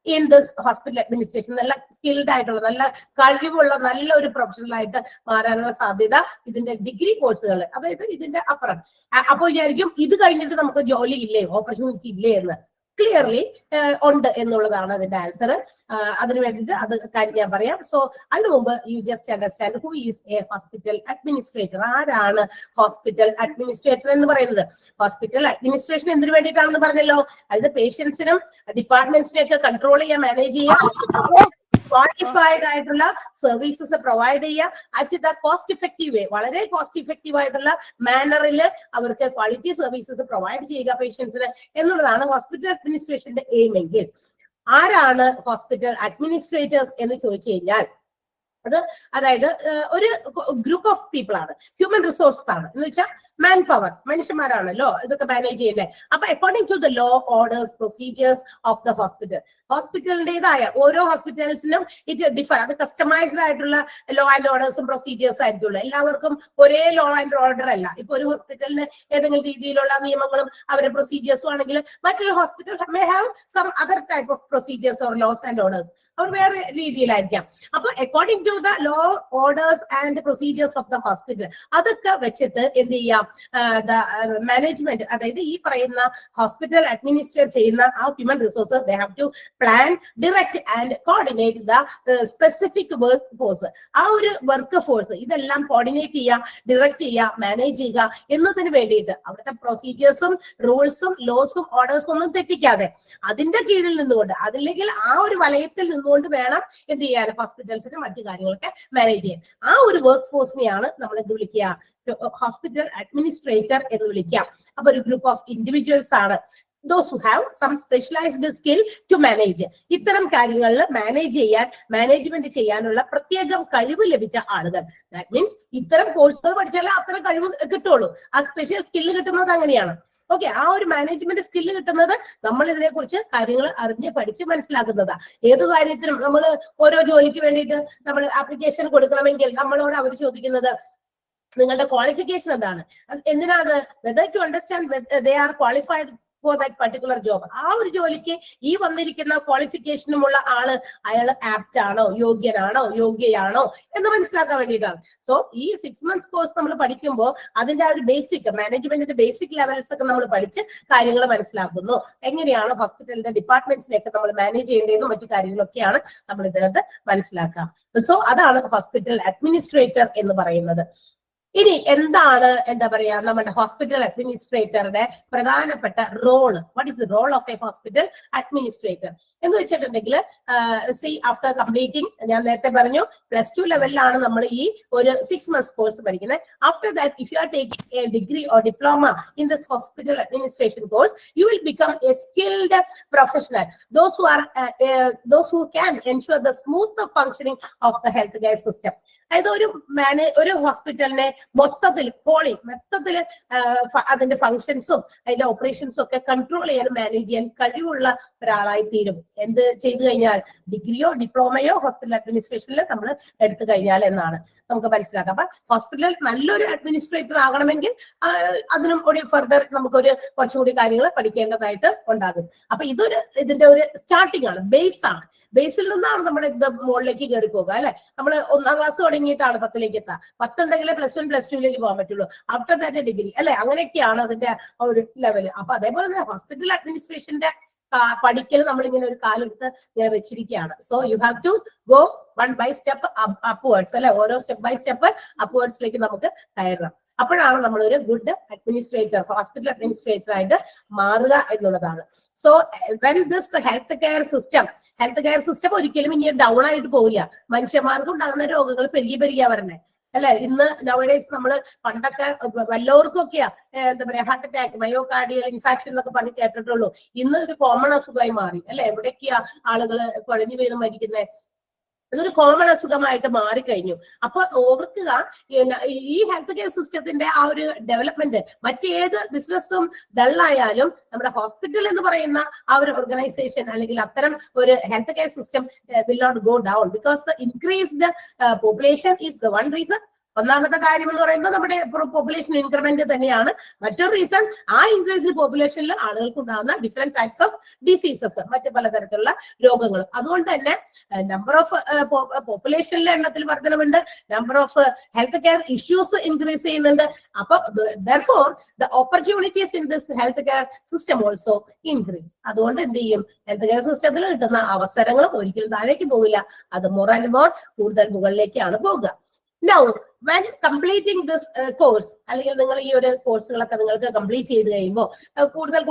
in this hospital administration. നല്ല സ്കിൽഡ് ആയിട്ടുള്ള നല്ല കഴിവുള്ള നല്ല ഒരു പ്രൊഫഷണൽ ആയിട്ട് മാറാനുള്ള സാധ്യത ഇതിന്റെ ഡിഗ്രി കോഴ്സുകൾ, അതായത് ഇതിന്റെ അപ്പുറം. അപ്പോൾ വിചാരിക്കും ഇത് കഴിഞ്ഞിട്ട് നമുക്ക് ജോലി ഇല്ലേ, ഓപ്പർച്യൂണിറ്റി ഇല്ലേ എന്ന്. ക്ലിയർലി ഉണ്ട് എന്നുള്ളതാണ് അതിന്റെ ആൻസർ. അതിന് വേണ്ടിയിട്ട് അത് കാര്യം ഞാൻ പറയാം. സോ അതിനു മുമ്പ് you just understand who is A hospital administrator. ആരാണ് ഹോസ്പിറ്റൽ അഡ്മിനിസ്ട്രേറ്റർ എന്ന് പറയുന്നത്? ഹോസ്പിറ്റൽ അഡ്മിനിസ്ട്രേഷൻ എന്തിനു വേണ്ടിയിട്ടാണെന്ന് പറഞ്ഞല്ലോ, അതായത് പേഷ്യൻസിനും ഡിപ്പാർട്ട്മെന്റ്സിനെ ഒക്കെ കൺട്രോൾ ചെയ്യാൻ, മാനേജ് ചെയ്യാൻ, ക്വാളിഫൈഡ് ആയിട്ടുള്ള സർവീസസ് പ്രൊവൈഡ് ചെയ്യുക at the cost effective way. വളരെ കോസ്റ്റ് ഇഫക്റ്റീവ് ആയിട്ടുള്ള മാനറിൽ അവർക്ക് ക്വാളിറ്റി സർവീസസ് പ്രൊവൈഡ് ചെയ്യുക പേഷ്യൻസിന് എന്നുള്ളതാണ് ഹോസ്പിറ്റൽ അഡ്മിനിസ്ട്രേഷന്റെ എയിം എങ്കിൽ, ആരാണ് ഹോസ്പിറ്റൽ അഡ്മിനിസ്ട്രേറ്റേഴ്സ് എന്ന് ചോദിച്ചു കഴിഞ്ഞാൽ അതായത് ഒരു ഗ്രൂപ്പ് ഓഫ് പീപ്പിൾ ആണ്, ഹ്യൂമൻ റിസോഴ്സസ് ആണ്. എന്ന് വെച്ചാൽ മാൻ പവർ, മനുഷ്യന്മാരാണല്ലോ ഇതൊക്കെ മാനേജ് ചെയ്യേണ്ടത്. അപ്പൊ according to the law, orders, procedures of the hospital, ഹോസ്പിറ്റലിന്റേതായ ഓരോ ഹോസ്പിറ്റൽസിനും ഇറ്റ് ഡിഫർ. അത് കസ്റ്റമൈസ്ഡ് ആയിട്ടുള്ള ലോ ആൻഡ് ഓർഡേഴ്സും പ്രൊസീജിയേഴ്സ് ആയിരിക്കുള്ളൂ. എല്ലാവർക്കും ഒരേ ലോ ആൻഡ് ഓർഡർ അല്ല. ഇപ്പൊ ഒരു ഹോസ്പിറ്റലിന് ഏതെങ്കിലും രീതിയിലുള്ള നിയമങ്ങളും അവരുടെ പ്രൊസീജിയേഴ്സും ആണെങ്കിൽ മറ്റൊരു hospital may have some other type of procedures or laws and orders. അവർ വേറെ രീതിയിലായിരിക്കാം. അപ്പൊ according to the law, orders and procedures of the hospital അതൊക്കെ വെച്ചിട്ട് എന്ത് ചെയ്യാം, മാനേജ്മെന്റ്, അതായത് ഈ പറയുന്ന ഹോസ്പിറ്റൽ അഡ്മിനിസ്ട്രേറ്റ് ചെയ്യുന്ന ആ human resources they have to plan, direct and coordinate the specific work force. ആ ഒരു വർക്ക് ഫോഴ്സ് ഇതെല്ലാം കോർഡിനേറ്റ് ചെയ്യുക, ഡിറക്ട് ചെയ്യുക, മാനേജ് ചെയ്യുക എന്നതിന് വേണ്ടിയിട്ട് അവിടുത്തെ പ്രൊസീജിയേഴ്സും റൂൾസും ലോസും ഓർഡേഴ്സും ഒന്നും തെറ്റിക്കാതെ അതിന്റെ കീഴിൽ നിന്നുകൊണ്ട്, അതില്ലെങ്കിൽ ആ ഒരു വലയത്തിൽ നിന്നുകൊണ്ട് വേണം എന്ത് ചെയ്യാൻ ഹോസ്പിറ്റൽസിന് മറ്റു കാര്യങ്ങളൊക്കെ മാനേജ് ചെയ്യാൻ. ആ ഒരു വർക്ക് ഫോഴ്സിനെയാണ് നമ്മൾ എന്ത് വിളിക്കുക, ഹോസ്പിറ്റൽ അഡ്മിനിസ്ട്രേറ്റർ എന്ന് വിളിക്കാം. അപ്പൊ ഒരു ഗ്രൂപ്പ് ഓഫ് ഇൻഡിവിജ്വൽസ് ആണ്, those who have some specialized skill to manage. ഇത്തരം കാര്യങ്ങളിൽ മാനേജ് ചെയ്യാൻ, മാനേജ്മെന്റ് ചെയ്യാനുള്ള പ്രത്യേകം കഴിവ് ലഭിച്ച ആളുകൾ. ദാറ്റ് മീൻസ് ഇത്തരം കോഴ്സുകൾ പഠിച്ചാലേ അത്തരം കഴിവ് കിട്ടുള്ളൂ. ആ സ്പെഷ്യൽ സ്കില്ല് കിട്ടുന്നത് അങ്ങനെയാണ്. ഓക്കെ, ആ ഒരു മാനേജ്മെന്റ് സ്കില്ല് കിട്ടുന്നത് നമ്മൾ ഇതിനെ കുറിച്ച് കാര്യങ്ങൾ അറിഞ്ഞ് പഠിച്ച് മനസ്സിലാക്കുന്നതാ. ഏത് കാര്യത്തിനും നമ്മൾ ഓരോ ജോലിക്ക് വേണ്ടിയിട്ട് നമ്മൾ ആപ്ലിക്കേഷൻ കൊടുക്കണമെങ്കിൽ നമ്മളോട് അവർ ചോദിക്കുന്നത് നിങ്ങളുടെ ക്വാളിഫിക്കേഷൻ എന്താണ്, എന്തിനാണ്, whether to understand they are qualified for that particular job. ആ ഒരു ജോലിക്ക് ഈ വന്നിരിക്കുന്ന ക്വാളിഫിക്കേഷനുമുള്ള ആള് അയാൾ ആപ്റ്റ് ആണോ, യോഗ്യനാണോ, യോഗ്യയാണോ എന്ന് മനസ്സിലാക്കാൻ വേണ്ടിയിട്ടാണ്. സോ ഈ 6 months കോഴ്സ് നമ്മൾ പഠിക്കുമ്പോൾ അതിന്റെ ആ ഒരു ബേസിക് മാനേജ്മെന്റിന്റെ ബേസിക് ലെവൽസ് ഒക്കെ നമ്മൾ പഠിച്ച് കാര്യങ്ങൾ മനസ്സിലാക്കുന്നു. എങ്ങനെയാണ് ഹോസ്പിറ്റലിന്റെ ഡിപ്പാർട്ട്മെന്റ്സിനെയൊക്കെ നമ്മൾ മാനേജ് ചെയ്യേണ്ടതെന്നും മറ്റു കാര്യങ്ങളൊക്കെയാണ് നമ്മൾ ഇതിനകത്ത് മനസ്സിലാക്കുക. സോ അതാണ് ഹോസ്പിറ്റൽ അഡ്മിനിസ്ട്രേറ്റർ എന്ന് പറയുന്നത്. ഇനി എന്താണ് എന്താ പറയാ നമ്മുടെ ഹോസ്പിറ്റൽ അഡ്മിനിസ്ട്രേറ്ററുടെ പ്രധാനപ്പെട്ട role? What is the role of a hospital administrator എന്ന് വെച്ചിട്ടുണ്ടെങ്കിൽ, ആഫ്റ്റർ കംപ്ലീറ്റിംഗ്, ഞാൻ നേരത്തെ പറഞ്ഞു +2 ലെവലിലാണ് നമ്മൾ ഈ ഒരു 6 months കോഴ്സ് പഠിക്കുന്നത്. After that if you are taking A degree or diploma in this hospital administration course, U will become A skilled professional, those who can ensure the smooth functioning of the healthcare system. അതായത് ഒരു ഹോസ്പിറ്റലിനെ മൊത്തത്തിൽ അതിന്റെ ഫങ്ഷൻസും അതിന്റെ ഓപ്പറേഷൻസും ഒക്കെ കൺട്രോൾ ചെയ്യാനും മാനേജ് ചെയ്യാൻ കഴിവുള്ള ഒരാളായി തീരും. എന്ത് ചെയ്തു കഴിഞ്ഞാൽ ഡിഗ്രിയോ ഡിപ്ലോമയോ ഹോസ്പിറ്റൽ അഡ്മിനിസ്ട്രേഷനിൽ നമ്മൾ എടുത്തു കഴിഞ്ഞാൽ എന്നാണ് നമുക്ക് മനസ്സിലാക്കാം. അപ്പൊ ഹോസ്പിറ്റലിൽ നല്ലൊരു അഡ്മിനിസ്ട്രേറ്റർ ആകണമെങ്കിൽ അതിനും ഒരു ഫർദർ നമുക്കൊരു കുറച്ചുകൂടി കാര്യങ്ങൾ പഠിക്കേണ്ടതായിട്ട് ഉണ്ടാകും. അപ്പൊ ഇതിന്റെ ഒരു സ്റ്റാർട്ടിംഗ് ആണ്, ബേസ് ആണ്. ബേസിൽ നിന്നാണ് നമ്മൾ ഇത് മുകളിലേക്ക് കയറി പോകുക അല്ലെ. നമ്മൾ 1ാം ക്ലാസ് തുടങ്ങിയിട്ടാണ് 10ലേക്ക് എത്താം. 10 ഉണ്ടെങ്കിൽ +1 +2ലേക്ക് പോകാൻ പറ്റുള്ളൂ. ആഫ്റ്റർ ദാറ്റ് ഡിഗ്രി അല്ലെ. അങ്ങനെയൊക്കെയാണ് അതിന്റെ ഒരു ലെവല്. അപ്പൊ അതേപോലെ തന്നെ ഹോസ്പിറ്റൽ അഡ്മിനിസ്ട്രേഷന്റെ പഠിക്കൽ നമ്മളിങ്ങനെ ഒരു കാലെടുത്ത് വെച്ചിരിക്കുകയാണ്. So you have to go 1 by step upwards അല്ലെ. ഓരോ സ്റ്റെപ്പ് ബൈ സ്റ്റെപ്പ് അപ്വേർഡ്സിലേക്ക് നമുക്ക് കയറണം. അപ്പോഴാണ് നമ്മളൊരു ഗുഡ് അഡ്മിനിസ്ട്രേറ്റർ, ഹോസ്പിറ്റൽ അഡ്മിനിസ്ട്രേറ്റർ ആയിട്ട് മാറുക എന്നുള്ളതാണ്. So when this health care system ഒരിക്കലും ഇനി ഡൗൺ ആയിട്ട് പോവില്ല. മനുഷ്യന്മാർക്ക് ഉണ്ടാകുന്ന രോഗങ്ങൾ പെരുകിയാ വരണേ അല്ലെ. ഇന്ന് നവഡേസ് നമ്മള് പണ്ടൊക്കെ വല്ലവർക്കും ഒക്കെയാ എന്താ പറയാ ഹാർട്ട് അറ്റാക്ക്, മയോകാർഡിയൽ ഇൻഫാക്ഷൻ എന്നൊക്കെ പറഞ്ഞ് കേട്ടിട്ടുള്ളൂ. ഇന്ന് ഒരു കോമൺ അസുഖമായി മാറി അല്ലെ. എവിടേക്കാ ആളുകള് കുഴഞ്ഞു വീണ് മരിക്കുന്നത്? ഇതൊരു കോമൺ അസുഖമായിട്ട് മാറിക്കഴിഞ്ഞു. അപ്പൊ ഓർക്കുക, ഈ ഹെൽത്ത് കെയർ സിസ്റ്റത്തിന്റെ ആ ഒരു ഡെവലപ്മെന്റ് മറ്റേത് ബിസിനസ്സും ഡള്ളായാലും നമ്മുടെ ഹോസ്പിറ്റൽ എന്ന് പറയുന്ന ആ ഒരു ഓർഗനൈസേഷൻ അല്ലെങ്കിൽ അത്തരം ഒരു health care system will not go down because the increased population is the one reason. ഒന്നാമത്തെ കാര്യം എന്ന് പറയുമ്പോൾ നമ്മുടെ പോപ്പുലേഷൻ ഇൻക്രിമെന്റ് തന്നെയാണ്. മറ്റൊരു റീസൺ, ആ ഇൻക്രീസ്ഡ് പോപ്പുലേഷനിൽ ആളുകൾക്ക് ഉണ്ടാകുന്ന ഡിഫറെന്റ് ടൈപ്സ് ഓഫ് ഡിസീസസ്, മറ്റ് പലതരത്തിലുള്ള രോഗങ്ങളും. അതുകൊണ്ട് തന്നെ നമ്പർ ഓഫ് പോപ്പുലേഷനിലെ എണ്ണത്തിൽ വർധനവുണ്ട്, number of health care issues increase ചെയ്യുന്നുണ്ട്. അപ്പൊ therefore the opportunities in this health care system also increase. അതുകൊണ്ട് എന്ത് ചെയ്യും, ഹെൽത്ത് കെയർ സിസ്റ്റത്തിൽ കിട്ടുന്ന അവസരങ്ങളും ഒരിക്കലും താഴേക്ക് പോകില്ല. അത് മോർ ആൻഡ് മോർ കൂടുതൽ മുകളിലേക്കാണ് പോകുക. Now, when completing this course, അല്ലെങ്കിൽ നിങ്ങൾ ഈ ഒരു കോഴ്സുകളൊക്കെ നിങ്ങൾക്ക് കംപ്ലീറ്റ് ചെയ്ത് കഴിയുമ്പോൾ കൂടുതൽ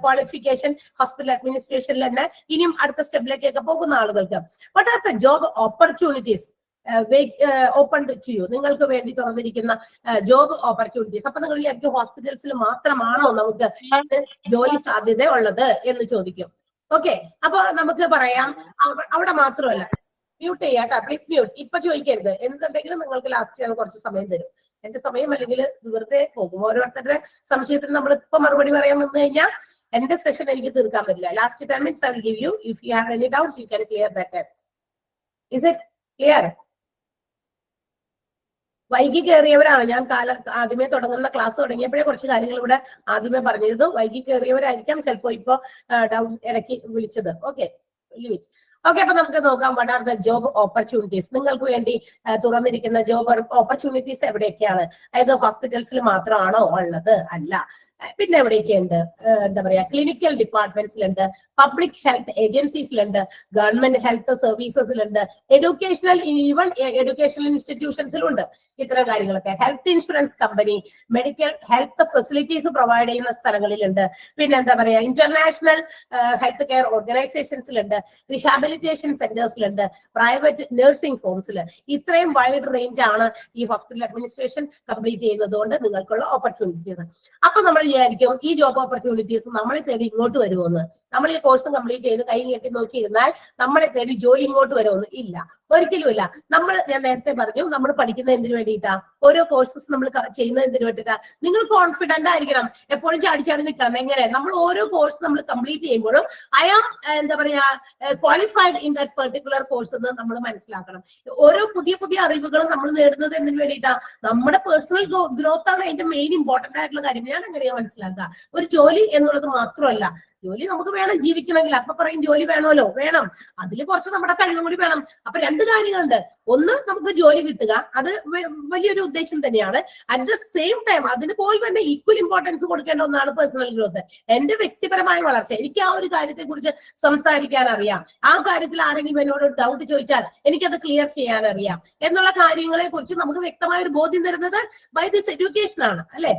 ക്വാളിഫിക്കേഷൻ ഹോസ്പിറ്റൽ അഡ്മിനിസ്ട്രേഷനിൽ തന്നെ ഇനിയും അടുത്ത സ്റ്റെപ്പിലേക്കൊക്കെ പോകുന്ന ആളുകൾക്ക് what are the job opportunities open to you, നിങ്ങൾക്ക് വേണ്ടി തുറന്നിരിക്കുന്ന ജോബ് ഓപ്പർച്യൂണിറ്റീസ്? അപ്പൊ നിങ്ങൾ വിചാരിക്കും ഹോസ്പിറ്റൽസിൽ മാത്രമാണോ നമുക്ക് ജോലി സാധ്യത ഉള്ളത് എന്ന് ചോദിക്കും. ഓക്കെ, അപ്പൊ നമുക്ക് പറയാം അവിടെ മാത്രമല്ല. മ്യൂട്ട് ചെയ്യാട്ടോ, പ്ലീസ് മ്യൂട്ട്. ഇപ്പൊ ചോദിക്കരുത്. എന്തുണ്ടെങ്കിലും നിങ്ങൾക്ക് ലാസ്റ്റ് ഞാൻ കുറച്ച് സമയം തരും. എന്റെ സമയം അല്ലെങ്കിൽ വെറുതെ പോകും. ഓരോരുത്തരുടെ സംശയത്തിന് നമ്മൾ ഇപ്പൊ മറുപടി പറയാൻ നിന്ന് കഴിഞ്ഞാൽ എന്റെ സെഷൻ എനിക്ക് തീർക്കാൻ പറ്റില്ല. Last 10 minutes I will give you. If you have any doubts, you can clear that time. Is it clear? വൈകി കയറിയവരാണ്. ഞാൻ ആദ്യമേ തുടങ്ങുന്ന ക്ലാസ് തുടങ്ങിയപ്പോഴേ കുറച്ച് കാര്യങ്ങൾ ഇവിടെ ആദ്യമേ പറഞ്ഞിരുന്നു. വൈകി കയറിയവരായിരിക്കാം ചിലപ്പോ ഇപ്പൊ ഡൗട്ട്സ് ഇടയ്ക്ക് വിളിച്ചത്. ഓക്കെ, അപ്പൊ നമുക്ക് നോക്കാം what are the job opportunities. നിങ്ങൾക്ക് വേണ്ടി തുറന്നിരിക്കുന്ന ജോബ് ഓപ്പർച്യൂണിറ്റീസ് എവിടെയൊക്കെയാണ്? അതായത് ഹോസ്പിറ്റൽസിൽ മാത്രമാണോ ഉള്ളത്? അല്ല. പിന്നെ എവിടെയൊക്കെയുണ്ട്? എന്താ പറയാ, ക്ലിനിക്കൽ ഡിപ്പാർട്ട്മെന്റ്സിലുണ്ട്, പബ്ലിക് ഹെൽത്ത് ഏജൻസീസിലുണ്ട്, ഗവൺമെന്റ് ഹെൽത്ത് സർവീസസിലുണ്ട്, ഈവൻ എഡ്യൂക്കേഷണൽ ഇൻസ്റ്റിറ്റ്യൂഷൻസിലുണ്ട്. ഇത്തരം കാര്യങ്ങളൊക്കെ. Health insurance company, medical health facilities provide ചെയ്യുന്ന സ്ഥലങ്ങളിലുണ്ട്. പിന്നെ എന്താ പറയാ, ഇന്റർനാഷണൽ ഹെൽത്ത് കെയർ ഓർഗനൈസേഷൻസിലുണ്ട്, റീഹാബിലിറ്റേഷൻ സെന്റേഴ്സിലുണ്ട്, പ്രൈവറ്റ് നഴ്സിംഗ് ഹോംസിൽ. ഇത്രയും വൈഡ് റേഞ്ച് ആണ് ഈ ഹോസ്പിറ്റൽ അഡ്മിനിസ്ട്രേഷൻ കംപ്ലീറ്റ് ചെയ്യുന്നതുകൊണ്ട് നിങ്ങൾക്കുള്ള ഓപ്പർച്യൂണിറ്റീസ്. അപ്പൊ നമ്മൾ വിചാരിക്കും ഈ ജോബ് ഓപ്പർച്യൂണിറ്റീസ് നമ്മളെ തേടി ഇങ്ങോട്ട് വരുമെന്ന്. നമ്മൾ ഈ കോഴ്സ് കംപ്ലീറ്റ് ചെയ്ത് കൈ കെട്ടി നോക്കിയിരുന്നാൽ നമ്മളെ തേടി ജോലി ഇങ്ങോട്ട് വരുമെന്ന് ഇല്ല, ഒരിക്കലും ഇല്ല. ഞാൻ നേരത്തെ പറഞ്ഞു, നമ്മൾ പഠിക്കുന്ന എന്തിനു വേണ്ടിയിട്ടാ? ഓരോ കോഴ്സസ് നമ്മൾ ചെയ്യുന്നത് എന്തിനു വേണ്ടിയിട്ടാ? നിങ്ങൾ കോൺഫിഡന്റ് ആയിരിക്കണം, എപ്പോഴും ചാടി നിൽക്കണം. എങ്ങനെ? നമ്മൾ ഓരോ കോഴ്സ് നമ്മൾ കംപ്ലീറ്റ് ചെയ്യുമ്പോഴും ഐ ആം എന്താ പറയാ qualified in that particular course എന്ന് നമ്മൾ മനസ്സിലാക്കണം. ഓരോ പുതിയ അറിവുകളും നമ്മൾ നേടുന്നത് എന്തിനു വേണ്ടിയിട്ടാ? നമ്മുടെ പേഴ്സണൽ ഗ്രോത്ത് ആണ് അതിന്റെ മെയിൻ ഇമ്പോർട്ടന്റ് ആയിട്ടുള്ള കാര്യം. ഞാൻ എങ്ങനെയാ മനസ്സിലാക്കുക? ഒരു ജോലി എന്നുള്ളത് മാത്രമല്ല, ജോലി നമുക്ക് വേണം ജീവിക്കണമെങ്കിൽ. അപ്പൊ പറയും ജോലി വേണമല്ലോ, വേണം. അതിൽ കുറച്ച് നമ്മുടെ കഴിവും കൂടി വേണം. അപ്പൊ 2 കാര്യങ്ങളുണ്ട്. ഒന്ന്, നമുക്ക് ജോലി കിട്ടുക, അത് വലിയൊരു ഉദ്ദേശം തന്നെയാണ്. അറ്റ് ദ സെയിം ടൈം അതിന് പോലെ തന്നെ ഈക്വൽ ഇമ്പോർട്ടൻസ് കൊടുക്കേണ്ട ഒന്നാണ് പേഴ്സണൽ ഗ്രോത്ത്, എന്റെ വ്യക്തിപരമായ വളർച്ച. എനിക്ക് ആ ഒരു കാര്യത്തെ കുറിച്ച് സംസാരിക്കാൻ അറിയാം, ആ കാര്യത്തിൽ ആരെങ്കിലും എന്നോട് ഡൗട്ട് ചോദിച്ചാൽ എനിക്കത് ക്ലിയർ ചെയ്യാൻ അറിയാം എന്നുള്ള കാര്യങ്ങളെ കുറിച്ച് നമുക്ക് വ്യക്തമായ ഒരു ബോധ്യം തരുന്നത് ബൈ ദിസ് എഡ്യൂക്കേഷൻ ആണ് അല്ലെ.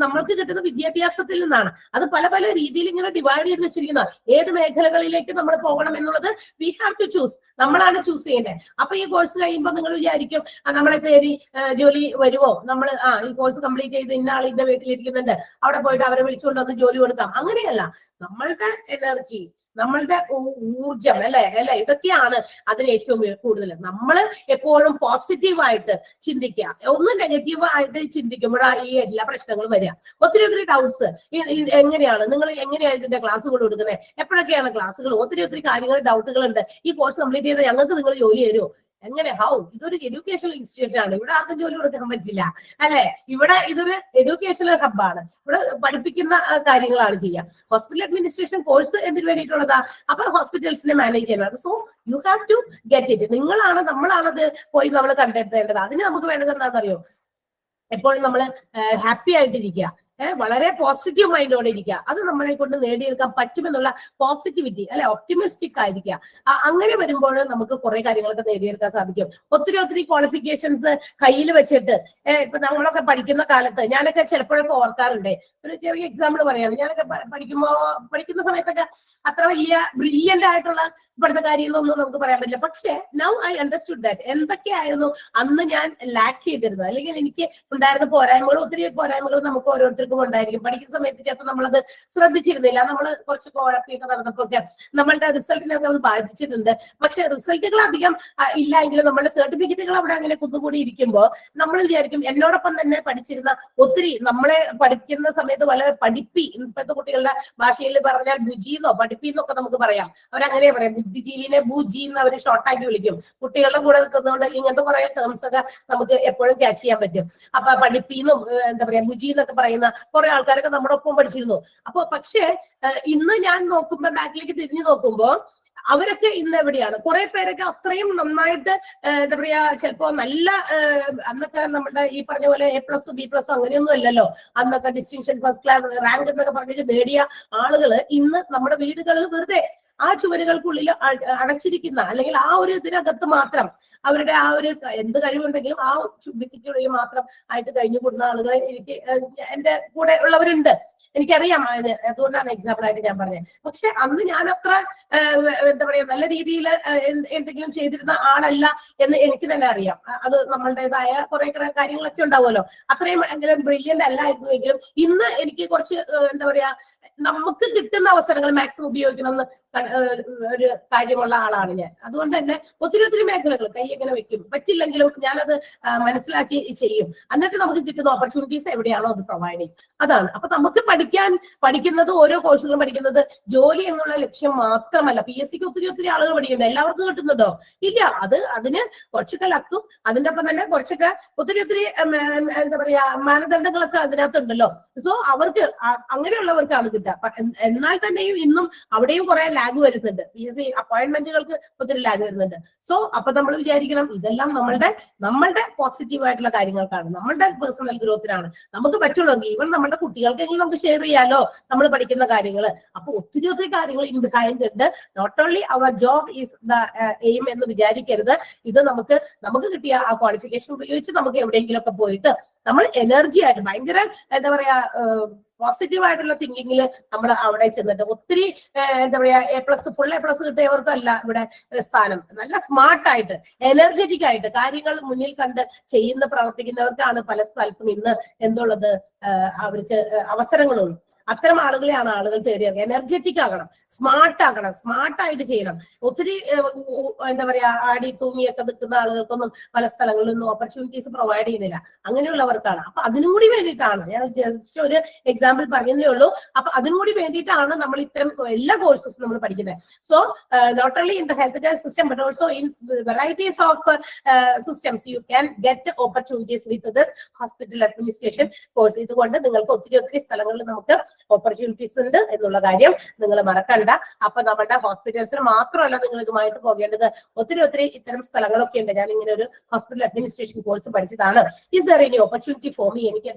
നമ്മൾക്ക് കിട്ടുന്ന വിദ്യാഭ്യാസത്തിൽ നിന്നാണ്. അത് പല രീതിയിൽ ഇങ്ങനെ ഡിവൈഡ് ചെയ്ത് വെച്ചിരിക്കുന്ന ഏത് മേഖലകളിലേക്ക് നമ്മൾ പോകണം എന്നുള്ളത് വി ഹാവ് ടു ചൂസ്, നമ്മളാണ് ചൂസ് ചെയ്യേണ്ടത്. അപ്പൊ ഈ കോഴ്സ് കഴിയുമ്പോൾ നിങ്ങൾ വിചാരിക്കും നമ്മളെ തേടി ജോലി വരുമോ? നമ്മൾ ഈ കോഴ്സ് കംപ്ലീറ്റ് ചെയ്ത് ഇന്ന ആൾ ഇന്ന വീട്ടിലിരിക്കുന്നുണ്ട്, അവിടെ പോയിട്ട് അവരെ വിളിച്ചുകൊണ്ട് വന്ന് ജോലി കൊടുക്കാം. അങ്ങനെയല്ല. നമ്മളുടെ എനർജി, നമ്മളുടെ ഊർജം അല്ലെ ഇതൊക്കെയാണ് അതിന് ഏറ്റവും കൂടുതൽ. നമ്മൾ എപ്പോഴും പോസിറ്റീവായിട്ട് ചിന്തിക്കുക. ഒന്ന് നെഗറ്റീവായിട്ട് ചിന്തിക്കുമ്പോഴാണ് ഈ എല്ലാ പ്രശ്നങ്ങളും വരിക. ഒത്തിരി ഡൗട്ട്സ്. എങ്ങനെയാണ് നിങ്ങൾ എങ്ങനെയാണ് ഇതിന്റെ ക്ലാസ്സുകൾ കൊടുക്കുന്നത്, എപ്പോഴൊക്കെയാണ് ക്ലാസ്സുകൾ, ഒത്തിരി കാര്യങ്ങൾ ഡൗട്ടുകൾ ഉണ്ട്. ഈ കോഴ്സ് കംപ്ലീറ്റ് ചെയ്താൽ ഞങ്ങൾക്ക് നിങ്ങൾ ജോലി തരുമോ, എങ്ങനെ, ഹൗ? ഇതൊരു എഡ്യൂക്കേഷണൽ ഇൻസ്റ്റിറ്റ്യൂഷൻ ആണ്. ഇവിടെ ആർക്കും ജോലി കൊടുക്കാൻ പറ്റില്ല അല്ലെ. ഇവിടെ ഇതൊരു എഡ്യൂക്കേഷണൽ ഹബ്ബാണ്. ഇവിടെ പഠിപ്പിക്കുന്ന കാര്യങ്ങളാണ് ചെയ്യുക. ഹോസ്പിറ്റൽ അഡ്മിനിസ്ട്രേഷൻ കോഴ്സ് എന്തിനു വേണ്ടിയിട്ടുള്ളതാ? അപ്പൊ ഹോസ്പിറ്റൽസിനെ മാനേജ് ചെയ്യാനാണ്. So you have to get it. നമ്മളാണത് പോയി നമ്മൾ കണ്ടെത്തേണ്ടത്. അതിന് നമുക്ക് വേണ്ടത് എന്താണെന്നറിയോ? എപ്പോഴും നമ്മൾ ഹാപ്പി ആയിട്ടിരിക്കുക, വളരെ പോസിറ്റീവ് മൈൻഡോടെ ഇരിക്കുക. അത് നമ്മളെ കൊണ്ട് നേടിയെടുക്കാൻ പറ്റുമെന്നുള്ള പോസിറ്റിവിറ്റി അല്ലെ, ഒപ്റ്റിമിസ്റ്റിക് ആയിരിക്കുക. അങ്ങനെ വരുമ്പോൾ നമുക്ക് കുറെ കാര്യങ്ങളൊക്കെ നേടിയെടുക്കാൻ സാധിക്കും. ഒത്തിരി ക്വാളിഫിക്കേഷൻസ് കയ്യിൽ വെച്ചിട്ട് ഇപ്പൊ നമ്മളൊക്കെ പഠിക്കുന്ന കാലത്ത് ഞാനൊക്കെ ചിലപ്പോഴൊക്കെ ഓർക്കാറുണ്ട്. ഒരു ചെറിയ എക്സാമ്പിൾ പറയാണ്. ഞാനൊക്കെ പഠിക്കുന്ന സമയത്തൊക്കെ അത്ര വലിയ ബ്രില്യന്റ് ആയിട്ടുള്ള ഇവിടുത്തെ കാര്യങ്ങളൊന്നും നമുക്ക് പറയാൻ പറ്റില്ല. പക്ഷെ നൗ ഐ അണ്ടർസ്റ്റുഡ് ദാറ്റ് എന്തൊക്കെയായിരുന്നു അന്ന് ഞാൻ ലാക്ക് ചെയ്തിരുന്നത്, അല്ലെങ്കിൽ എനിക്ക് ഉണ്ടായിരുന്ന പോരായ്മകൾ. ഒത്തിരി പോരായ്മകൾ നമുക്ക് ഓരോരുത്തർക്കും ഉണ്ടായിരിക്കും. പഠിക്കുന്ന സമയത്ത് ചിലപ്പോൾ നമ്മളത് ശ്രദ്ധിച്ചിരുന്നില്ല. നമ്മൾ കുറച്ച് കോഴപ്പിയൊക്കെ നടന്നപ്പോഴൊക്കെ നമ്മളുടെ റിസൾട്ടിനൊക്കെ അത് ബാധിച്ചിട്ടുണ്ട്. പക്ഷെ റിസൾട്ടുകൾ അധികം ഇല്ല എങ്കിലും നമ്മളുടെ സർട്ടിഫിക്കറ്റുകൾ അവിടെ അങ്ങനെ കുന്നുകൂടി ഇരിക്കുമ്പോൾ നമ്മൾ വിചാരിക്കും എന്നോടൊപ്പം തന്നെ പഠിച്ചിരുന്ന ഒത്തിരി, നമ്മളെ പഠിക്കുന്ന സമയത്ത് വളരെ പഠിപ്പി, ഇപ്പോഴത്തെ കുട്ടികളുടെ ഭാഷയിൽ പറഞ്ഞാൽ ബുജിന്നോ പഠിപ്പിന്നൊക്കെ നമുക്ക് പറയാം. അവരങ്ങനെ പറയാം. ബുദ്ധിജീവിനെ ബുജി എന്ന് അവർ ഷോർട്ടായിട്ട് വിളിക്കും. കുട്ടികളുടെ കൂടെ നിൽക്കുന്നതുകൊണ്ട് ഇങ്ങനത്തെ കുറെ ടേംസ് ഒക്കെ നമുക്ക് എപ്പോഴും ക്യാച്ച് ചെയ്യാൻ പറ്റും. അപ്പൊ പഠിപ്പിന്നും എന്താ പറയാ ബുജി എന്നൊക്കെ പറയുന്ന കുറെ ആൾക്കാരൊക്കെ നമ്മുടെ ഒപ്പം പഠിച്ചിരുന്നു. അപ്പൊ പക്ഷേ ഇന്ന് ഞാൻ നോക്കുമ്പോ ബാക്കിലേക്ക് തിരിഞ്ഞു നോക്കുമ്പോ അവരൊക്കെ ഇന്ന് എവിടെയാണ്? കുറെ പേരൊക്കെ അത്രയും നന്നായിട്ട് എന്താ പറയാ ചിലപ്പോ നല്ല അന്നൊക്കെ നമ്മുടെ ഈ പറഞ്ഞ പോലെ A+, B+ അങ്ങനെയൊന്നും അല്ലല്ലോ. അന്നൊക്കെ ഡിസ്റ്റിങ്ഷൻ, ഫസ്റ്റ് ക്ലാസ് റാങ്ക് എന്നൊക്കെ പറഞ്ഞിട്ട് നേടിയ ആളുകള് ഇന്ന് നമ്മുടെ വീടുകളിൽ വെറുതെ ആ ചുവരുകൾക്കുള്ളിൽ അടച്ചിരിക്കുന്ന, അല്ലെങ്കിൽ ആ ഒരു ഇതിനകത്ത് മാത്രം അവരുടെ ആ ഒരു എന്ത് കഴിവുണ്ടെങ്കിലും ആ ഭിത്തിക്കുള്ളിൽ മാത്രം ആയിട്ട് കഴിഞ്ഞു കൂടുന്ന ആളുകളെ എനിക്ക് എന്റെ കൂടെ ഉള്ളവരുണ്ട്. എനിക്കറിയാം. അതുകൊണ്ടാണ് എക്സാമ്പിൾ ആയിട്ട് ഞാൻ പറഞ്ഞത്. പക്ഷെ അന്ന് ഞാൻ അത്ര എന്താ പറയാ നല്ല രീതിയിൽ എന്തെങ്കിലും ചെയ്തിരുന്ന ആളല്ല എന്ന് എനിക്ക് തന്നെ അറിയാം. അത് നമ്മളുടേതായ കുറെ കാര്യങ്ങളൊക്കെ ഉണ്ടാവുമല്ലോ. അത്രയും ഭയങ്കര ബ്രില്യന്റ് അല്ലായിരുന്നുവെങ്കിലും ഇന്ന് എനിക്ക് കുറച്ച് എന്താ പറയാ നമുക്ക് കിട്ടുന്ന അവസരങ്ങൾ മാക്സിമം ഉപയോഗിക്കണമെന്ന് ഒരു കാര്യമുള്ള ആളാണ് ഞാൻ. അതുകൊണ്ട് തന്നെ ഒത്തിരി മേഖലകൾ കൈ എങ്ങനെ വെക്കും, പറ്റില്ലെങ്കിലും ഞാനത് മനസ്സിലാക്കി ചെയ്യും. എന്നിട്ട് നമുക്ക് കിട്ടുന്ന ഓപ്പർച്യൂണിറ്റീസ് എവിടെയാണോ അത് പ്രൊവൈഡ് ചെയ്യും. അതാണ്. അപ്പൊ നമുക്ക് പഠിക്കുന്നത്, ഓരോ കോഴ്സുകളും പഠിക്കുന്നത് ജോലി എന്നുള്ള ലക്ഷ്യം മാത്രമല്ല. PSCക്ക് ഒത്തിരി ആളുകൾ പഠിക്കുന്നുണ്ട്. എല്ലാവർക്കും കിട്ടുന്നുണ്ടോ? ഇല്ല. അതിന് കുറച്ചൊക്കെ ലക്കും, അതിന്റെ ഒപ്പം തന്നെ കുറച്ചൊക്കെ ഒത്തിരി എന്താ പറയാ മാനദണ്ഡങ്ങളൊക്കെ അതിനകത്തുണ്ടല്ലോ. സോ അവർക്ക് അങ്ങനെയുള്ളവർക്കാണ് കിട്ടുക. എന്നാൽ തന്നെയും ഇന്നും അവിടെയും കുറെ ലാഗ് വരുന്നുണ്ട്. PSC അപ്പോയിന്റ്മെന്റുകൾക്ക് ഒത്തിരി ലാഗ് വരുന്നുണ്ട്. സോ അപ്പൊ നമ്മൾ വിചാരിക്കണം ഇതെല്ലാം നമ്മളുടെ പോസിറ്റീവ് ആയിട്ടുള്ള കാര്യങ്ങൾക്കാണ്, നമ്മളുടെ പേഴ്സണൽ ഗ്രോത്തിനാണ്. നമുക്ക് പറ്റുള്ളൂ ഈവൻ നമ്മുടെ കുട്ടികൾക്കെങ്കിലും നമുക്ക് ഷെയർ ചെയ്യാലോ നമ്മൾ പഠിക്കുന്ന കാര്യങ്ങൾ. അപ്പൊ ഒത്തിരി കാര്യങ്ങൾ ഇൻ ബിഹൈൻഡ് ഉണ്ട്. Not only our job is the aim എന്ന് വിചാരിക്കരുത്. ഇത് നമുക്ക് കിട്ടിയ ആ ക്വാളിഫിക്കേഷൻ ഉപയോഗിച്ച് നമുക്ക് എവിടെയെങ്കിലും ഒക്കെ പോയിട്ട് നമ്മൾ എനർജി ആയിട്ട് ഭയങ്കര എന്താ പറയാ പോസിറ്റീവ് ആയിട്ടുള്ള തിങ്കിങ്ങിൽ നമ്മൾ അവിടെ ചെന്നിട്ട് ഒത്തിരി എന്താ പറയാ ഫുൾ A+ കിട്ടിയവർക്കല്ല ഇവിടെ സ്ഥാനം. നല്ല സ്മാർട്ടായിട്ട് എനർജറ്റിക് ആയിട്ട് കാര്യങ്ങൾ മുന്നിൽ കണ്ട് പ്രവർത്തിക്കുന്നവർക്കാണ് പല സ്ഥലത്തും ഇന്ന് എന്തുള്ളത് അവർക്ക് അവസരങ്ങളുള്ളൂ. അത്തരം ആളുകളെയാണ് ആളുകൾ തേടിയത്. എനർജറ്റിക് ആകണം, സ്മാർട്ടായിട്ട് ചെയ്യണം. ഒത്തിരി എന്താ പറയാ ആടി തൂങ്ങിയൊക്കെ നിൽക്കുന്ന ആളുകൾക്കൊന്നും പല സ്ഥലങ്ങളിലൊന്നും ഓപ്പർച്യൂണിറ്റീസ് പ്രൊവൈഡ് ചെയ്യുന്നില്ല. അങ്ങനെയുള്ളവർക്കാണ്. അപ്പൊ അതിനും കൂടി വേണ്ടിയിട്ടാണ് ഞാൻ ജസ്റ്റ് ഒരു എക്സാമ്പിൾ പറഞ്ഞതേ ഉള്ളൂ. അപ്പൊ അതിനും കൂടി വേണ്ടിയിട്ടാണ് നമ്മൾ ഇത്തരം എല്ലാ കോഴ്സസും നമ്മൾ പഠിക്കുന്നത്. So not only in the health care system but also in varieties of systems you can get opportunities with this hospital administration course. ഇതുകൊണ്ട് നിങ്ങൾക്ക് ഒത്തിരി സ്ഥലങ്ങളിൽ നമുക്ക് ഓപ്പർച്യൂണിറ്റീസ് ഉണ്ട് എന്നുള്ള കാര്യം നിങ്ങൾ മറക്കണ്ട. അപ്പൊ നമ്മുടെ ഹോസ്പിറ്റൽസിന് മാത്രമല്ല നിങ്ങൾ ഇതുമായിട്ട് പോകേണ്ടത്. ഒത്തിരി ഇത്തരം സ്ഥലങ്ങളൊക്കെ ഉണ്ട്. ഞാൻ ഇങ്ങനെ ഒരു ഹോസ്പിറ്റൽ അഡ്മിനിസ്ട്രേഷൻ കോഴ്സ് പഠിച്ചതാണ്. Is there any opportunity for me? എനിക്ക്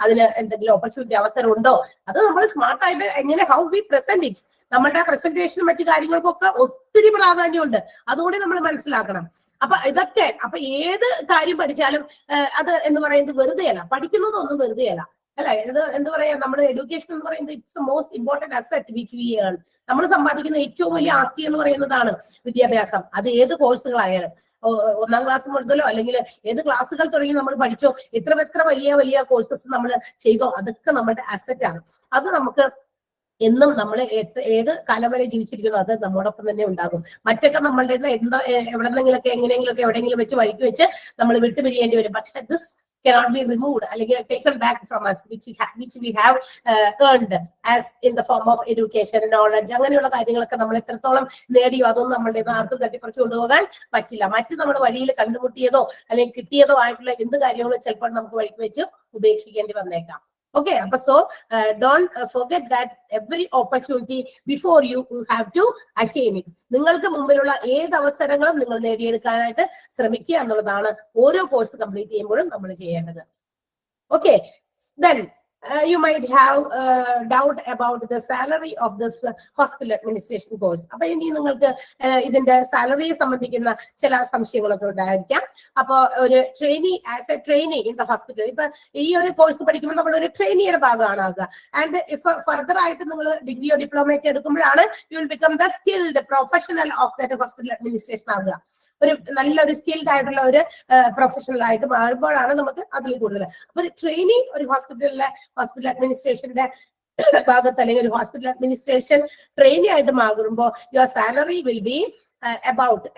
അതിന് എന്തെങ്കിലും ഓപ്പർച്യൂണിറ്റി അവസരം ഉണ്ടോ? അത് നമ്മൾ സ്മാർട്ടായിട്ട് എങ്ങനെ ഹൗ വി പ്രസന്റ് ഇറ്റ്, നമ്മളുടെ പ്രസന്റേഷനും മറ്റു കാര്യങ്ങൾക്കൊക്കെ ഒത്തിരി പ്രാധാന്യമുണ്ട്. അതുകൂടി നമ്മൾ മനസ്സിലാക്കണം. അപ്പൊ ഏത് കാര്യം പഠിച്ചാലും അത് എന്ന് പറയുന്നത് വെറുതെയല്ല. പഠിക്കുന്നതൊന്നും വെറുതെയല്ല അല്ലെ. ഇത് എന്താ പറയാ നമ്മുടെ എഡ്യൂക്കേഷൻ എന്ന് പറയുന്നത് it's the most important asset which we earn. നമ്മൾ സമ്പാദിക്കുന്ന ഏറ്റവും വലിയ ആസ്തി എന്ന് പറയുന്നതാണ് വിദ്യാഭ്യാസം. അത് ഏത് കോഴ്സുകളായാലും, 1ാം ക്ലാസ് മുതലോ അല്ലെങ്കിൽ ഏത് ക്ലാസ്സുകൾ തുടങ്ങി നമ്മൾ പഠിച്ചോ, എത്ര വലിയ കോഴ്സസ് നമ്മൾ ചെയ്തോ, അതൊക്കെ നമ്മുടെ അസറ്റ് ആണ്. അത് നമുക്ക് എന്നും നമ്മൾ ഏത് കാലം വരെ ജീവിച്ചിരിക്കുന്നു അത് നമ്മോടൊപ്പം തന്നെ ഉണ്ടാകും. മറ്റൊക്കെ നമ്മളുടെ എന്തോ എവിടെന്നെങ്കിലൊക്കെ എങ്ങനെയെങ്കിലുമൊക്കെ എവിടെയെങ്കിലും വെച്ച് വഴിക്ക് വെച്ച് നമ്മൾ വിട്ടുപിരിയേണ്ടി വരും. പക്ഷെ ദിസ് cannot be removed അല്ലെങ്കിൽ taken back from us, which we have earned as in the form of education, knowledge. അങ്ങനെയുള്ള കാര്യങ്ങളൊക്കെ നമ്മൾ എത്രത്തോളം നേടിയോ അതൊന്നും നമ്മളുടെ ആർക്കും തട്ടിപ്പറിച്ചു കൊണ്ടുപോകാൻ പറ്റില്ല. മറ്റ് നമ്മൾ വഴിയിൽ കണ്ടുമുട്ടിയതോ അല്ലെങ്കിൽ കിട്ടിയതോ ആയിട്ടുള്ള എന്ത് കാര്യങ്ങളും ചിലപ്പോൾ നമുക്ക് വഴിക്ക് വെച്ച് ഉപേക്ഷിക്കേണ്ടി വന്നേക്കാം. Okay, so don't forget that every opportunity before you have to attain it. നിങ്ങൾക്ക് മുമ്പിലുള്ള ഏത് അവസരങ്ങളും നിങ്ങൾ നേടിയെടുക്കാനായിട്ട് ശ്രമിക്കുക എന്നുള്ളതാണ് ഓരോ കോഴ്സ് കംപ്ലീറ്റ് ചെയ്യുമ്പോഴും നമ്മൾ ചെയ്യേണ്ടത്. Okay, then you might have doubt about the salary of this hospital administration course. അപ്പൊ ഇനി നിങ്ങൾക്ക് ഇതിന്റെ സാലറിയെ സംബന്ധിക്കുന്ന ചില സംശയങ്ങളൊക്കെ ഉണ്ടായിരിക്കാം. അപ്പൊ ഒരു trainee as A trainee in the hospital, ഇപ്പൊ ഈ ഒരു കോഴ്സ് പഠിക്കുമ്പോൾ നമ്മൾ ഒരു ട്രെയിനിയുടെ ഭാഗമാണ് ആകുക. ആൻഡ് ഇഫ് ഫർദർ ആയിട്ട് നിങ്ങൾ ഡിഗ്രിയോ ഡിപ്ലോമയൊക്കെ എടുക്കുമ്പോഴാണ് you will become the skilled professional of that hospital administration ആകുക. ഒരു നല്ലൊരു സ്കിൽഡ് ആയിട്ടുള്ള ഒരു പ്രൊഫഷണൽ ആയിട്ട് മാറുമ്പോഴാണ് നമുക്ക് അതിൽ കൂടുതൽ. അപ്പൊ ഒരു ട്രെയിനിങ് ഒരു ഹോസ്പിറ്റൽ അഡ്മിനിസ്ട്രേഷന്റെ ഭാഗത്ത് അല്ലെങ്കിൽ ഒരു ഹോസ്പിറ്റൽ അഡ്മിനിസ്ട്രേഷൻ ട്രെയിനി ആയിട്ട് മാറുമ്പോൾ your salary will be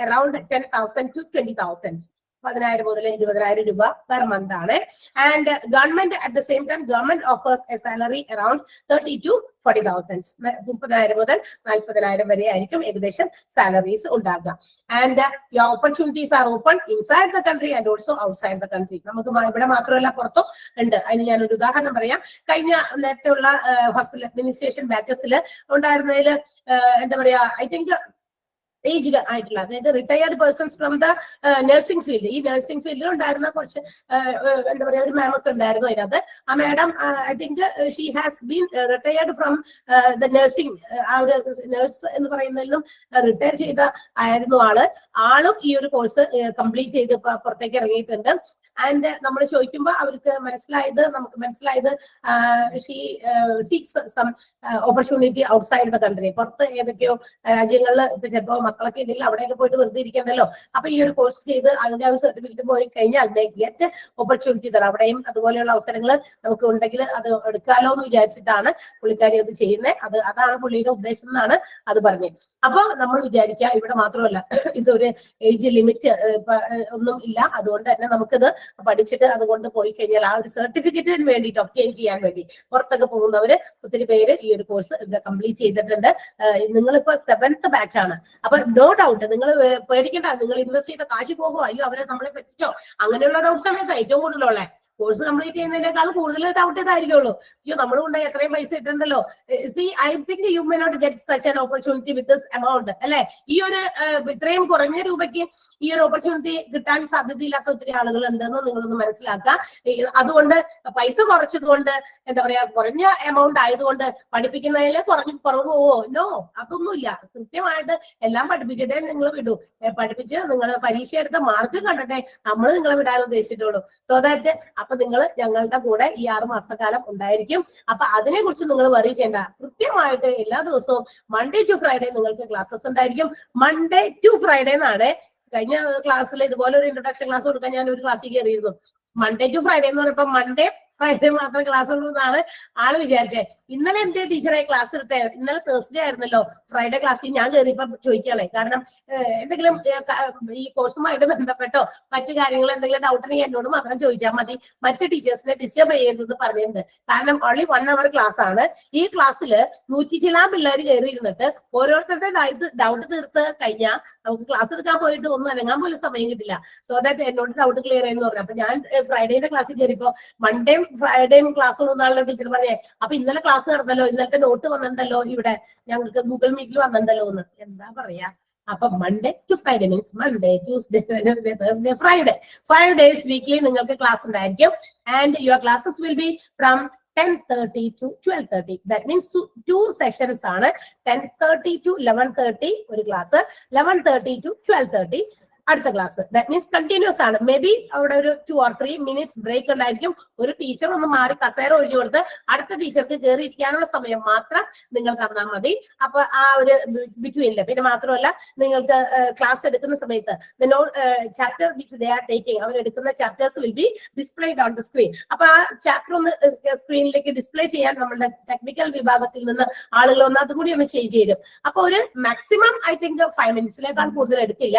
around 10,000 to 20,000. 10,000 മുതൽ 20,000 രൂപ പെർ മന്ത് ആണ്. And government at the same time government offers A salary around 30,000 to 40,000. 30,000 മുതൽ 40,000 വരെ ആയിരിക്കും ഏകദേശം സാലറീസ് ഉണ്ടാകുക. And your opportunities are open inside the country and also outside the country. നമുക്ക് ഇവിടെ മാത്രമല്ല പുറത്തും ഉണ്ട്. അതിന് ഞാനൊരു ഉദാഹരണം പറയാം. കഴിഞ്ഞ നേരത്തെ ഉള്ള ഹോസ്പിറ്റൽ അഡ്മിനിസ്ട്രേഷൻ ബാച്ചസിൽ ഉണ്ടായിരുന്നതിൽ എന്താ പറയാ, ഐ തിങ്ക് ഏജ്ഡ് ആയിട്ടുള്ള, അതായത് retired persons from the nursing field, ഈ നഴ്സിംഗ് ഫീൽഡിൽ ഉണ്ടായിരുന്ന കുറച്ച് എന്താ പറയാ ഒരു മാം ഒക്കെ ഉണ്ടായിരുന്നു അതിനകത്ത്. ആ madam I think she has been retired from the nursing. ആ ഒരു നഴ്സ് എന്ന് പറയുന്നതിലും റിട്ടയർ ചെയ്ത ആയിരുന്നു ആളും ഈ ഒരു കോഴ്സ് കംപ്ലീറ്റ് ചെയ്ത് പുറത്തേക്ക് ഇറങ്ങിയിട്ടുണ്ട്. ആൻഡ് നമ്മൾ ചോദിക്കുമ്പോൾ അവർക്ക് നമുക്ക് മനസ്സിലായത് she seeks some opportunity outside the country. പുറത്ത് ഏതൊക്കെയോ രാജ്യങ്ങളിൽ ഇപ്പൊ ചിലപ്പോ മക്കളൊക്കെ ഉണ്ടെങ്കിൽ അവിടെയൊക്കെ പോയിട്ട് വെറുതെ ഇരിക്കണ്ടല്ലോ. അപ്പൊ ഈ ഒരു കോഴ്സ് ചെയ്ത് അതിന്റെ ആ സർട്ടിഫിക്കറ്റ് പോയി കഴിഞ്ഞാൽ ഗെറ്റ് ഓപ്പർച്യൂണിറ്റി തരാം. അവിടെയും അതുപോലെയുള്ള അവസരങ്ങൾ നമുക്ക് ഉണ്ടെങ്കിൽ അത് എടുക്കാലോ എന്ന് വിചാരിച്ചിട്ടാണ് പുള്ളിക്കാരി അത് ചെയ്യുന്നത്. അതാണ് പുള്ളിയുടെ ഉദ്ദേശം എന്നാണ് അത് പറഞ്ഞത്. അപ്പൊ നമ്മൾ വിചാരിക്കുക ഇവിടെ മാത്രമല്ല ഇതൊരു ഏജ് ലിമിറ്റ് ഒന്നും ഇല്ല. അതുകൊണ്ട് തന്നെ നമുക്കിത് പഠിച്ചിട്ട് അതുകൊണ്ട് പോയി കഴിഞ്ഞാൽ ആ ഒരു സർട്ടിഫിക്കറ്റിന് വേണ്ടിയിട്ട് ഒബ്റ്റെയിൻ ചെയ്യാൻ വേണ്ടി പുറത്തൊക്കെ പോകുന്നവര് ഒത്തിരി പേര് ഈ ഒരു കോഴ്സ് കംപ്ലീറ്റ് ചെയ്തിട്ടുണ്ട്. നിങ്ങളിപ്പോ 7th batch ആണ്. അപ്പൊ നോ ഡൗട്ട് നിങ്ങൾ പേടിക്കണ്ട. നിങ്ങൾ ഇൻവെസ്റ്റ് ചെയ്ത കാശ് പോകുമോ, അയ്യോ അവരെ നമ്മളെ പറ്റിച്ചോ, അങ്ങനെയുള്ള ഡൗട്ട്സ് ആണ് ഏറ്റവും കൂടുതലുള്ളത്. കോഴ്സ് കംപ്ലീറ്റ് ചെയ്യുന്നതിനേക്കാൾ കൂടുതൽ ഡൗട്ട് ഇതായിരിക്കുള്ളൂ. അയ്യോ നമ്മൾ കൊണ്ടുപോയി എത്രയും പൈസ ഇട്ടുണ്ടല്ലോ. See I think you may not get such an opportunity with this amount അല്ലെ. ഈ ഒരു ഇത്രയും കുറഞ്ഞ രൂപയ്ക്ക് ഈ ഒരു ഓപ്പർച്യൂണിറ്റി കിട്ടാൻ സാധ്യതയില്ലാത്ത ഒത്തിരി ആളുകൾ ഉണ്ടെന്ന് നിങ്ങളൊന്ന് മനസ്സിലാക്കുക. അതുകൊണ്ട് പൈസ കുറച്ചതുകൊണ്ട് എന്താ പറയാ കുറഞ്ഞ എമൗണ്ട് ആയതുകൊണ്ട് പഠിപ്പിക്കുന്നതിൽ കുറവ് പോവോ? നോ, അതൊന്നുമില്ല. കൃത്യമായിട്ട് എല്ലാം പഠിപ്പിച്ചിട്ടേ നിങ്ങൾ വിടൂ. പഠിപ്പിച്ച് നിങ്ങൾ പരീക്ഷ എടുത്ത മാർക്ക് കണ്ടിട്ടേ നമ്മൾ നിങ്ങളെ വിടാൻ ഉദ്ദേശിച്ചിട്ടുള്ളൂ. സോ ദാറ്റ് അപ്പൊ നിങ്ങൾ ഞങ്ങളുടെ കൂടെ ഈ 6 മാസക്കാലം ഉണ്ടായിരിക്കും. അപ്പൊ അതിനെ കുറിച്ച് നിങ്ങൾ വറി ചെയ്യേണ്ട. കൃത്യമായിട്ട് എല്ലാ ദിവസവും മൺഡേ ടു ഫ്രൈഡേ നിങ്ങൾക്ക് ക്ലാസ്സസ് ഉണ്ടായിരിക്കും. മൺഡേ ടു ഫ്രൈഡേ എന്നാണ്. കഴിഞ്ഞ ക്ലാസ്സിൽ ഇതുപോലെ ഒരു ഇൻട്രൊഡക്ഷൻ ക്ലാസ് കൊടുക്കാൻ ഞാൻ ഒരു ക്ലാസ്സിൽ കയറിയിരുന്നു. മൺഡേ ടു ഫ്രൈഡേ എന്ന് പറയുമ്പോൾ മൺഡേ ഫ്രൈഡേ മാത്രം ക്ലാസ് ഉള്ളൂ എന്നാണ് ആള് വിചാരിച്ചത്. ഇന്നലെ എന്തേ ടീച്ചറെ ക്ലാസ് എടുത്തേ? ഇന്നലെ തേഴ്സ്ഡേ ആയിരുന്നല്ലോ. ഫ്രൈഡേ ക്ലാസ്സിൽ ഞാൻ കയറിയപ്പോ ചോദിക്കുകയാണേ. കാരണം എന്തെങ്കിലും ഈ കോഴ്സുമായിട്ട് ബന്ധപ്പെട്ടോ മറ്റു കാര്യങ്ങൾ എന്തെങ്കിലും ഡൗട്ട് ഉണ്ടെങ്കിൽ എന്നോട് മാത്രം ചോദിച്ചാൽ മതി. മറ്റു ടീച്ചേഴ്സിനെ ഡിസ്റ്റർബ് ചെയ്യരുതെന്ന് പറഞ്ഞിട്ടുണ്ട്. കാരണം ഓൺലി 1 hour ക്ലാസ് ആണ്. ഈ ക്ലാസ്സിൽ 100 ചില പിള്ളേർ കയറി ഇരുന്നിട്ട് ഓരോരുത്തരുടെ ഡൗട്ട് തീർത്ത് കഴിഞ്ഞാൽ നമുക്ക് ക്ലാസ് എടുക്കാൻ പോയിട്ട് ഒന്നും അനങ്ങാൻ പോലും സമയം കിട്ടില്ല. സോ ദാറ്റ് എന്നോട് ഡൗട്ട് ക്ലിയർ ചെയ്യുന്നു പറഞ്ഞു. അപ്പൊ ഞാൻ ഫ്രൈഡേയുടെ ക്ലാസ്സിൽ കയറിയപ്പോ മൺഡേയും ഫ്രൈഡേയും ക്ലാസ് ഉള്ളതാണല്ലോ ടീച്ചർ പറഞ്ഞേ. അപ്പൊ ഇന്നലെ ക്ലാസ് നടന്നല്ലോ, ഇന്നലത്തെ നോട്ട് വന്നിട്ടുണ്ടല്ലോ, ഇവിടെ ഞങ്ങൾക്ക് ഗൂഗിൾ മീറ്റിൽ വന്നിട്ടുണ്ടല്ലോ എന്ന്. എന്താ പറയാ? അപ്പൊ Monday to Friday means Monday, Tuesday, Wednesday, Thursday, Friday 5 days weekly നിങ്ങൾക്ക് ക്ലാസ് ഉണ്ടായിരിക്കും. And your classes will be from 10:30 to 12:30. That means 2 sessions ആണ്. 10:30 to 11:30 ഒരു ക്ലാസ്, 11:30 to 12:30. അടുത്ത ക്ലാസ്. ദാറ്റ് മീൻസ് കണ്ടിന്യൂസ് ആണ്. മേ ബി അവിടെ ഒരു 2 or 3 minutes ബ്രേക്ക് ഉണ്ടായിരിക്കും. ഒരു ടീച്ചർ ഒന്ന് മാറി കസേര ഒഴിഞ്ഞു കൊടുത്ത് അടുത്ത ടീച്ചർക്ക് കയറി ഇരിക്കാനുള്ള സമയം മാത്രം നിങ്ങൾ തന്നാൽ മതി. അപ്പൊ ആ ഒരു ബിറ്റ്വീനില്. പിന്നെ മാത്രമല്ല നിങ്ങൾക്ക് ക്ലാസ് എടുക്കുന്ന സമയത്ത് chapter which they are taking, അവർ എടുക്കുന്ന chapters will be displayed on the screen. അപ്പൊ ആ ചാപ്റ്റർ ഒന്ന് സ്ക്രീനിലേക്ക് ഡിസ്പ്ലേ ചെയ്യാൻ നമ്മളുടെ ടെക്നിക്കൽ വിഭാഗത്തിൽ നിന്ന് ആളുകൾ ഒന്ന് അതുകൂടി ഒന്ന് ചേഞ്ച് ചെയ്യും. അപ്പൊ ഒരു മാക്സിമം ഐ തിങ്ക് 5 minutesലേക്കാൾ കൂടുതൽ എടുക്കില്ല.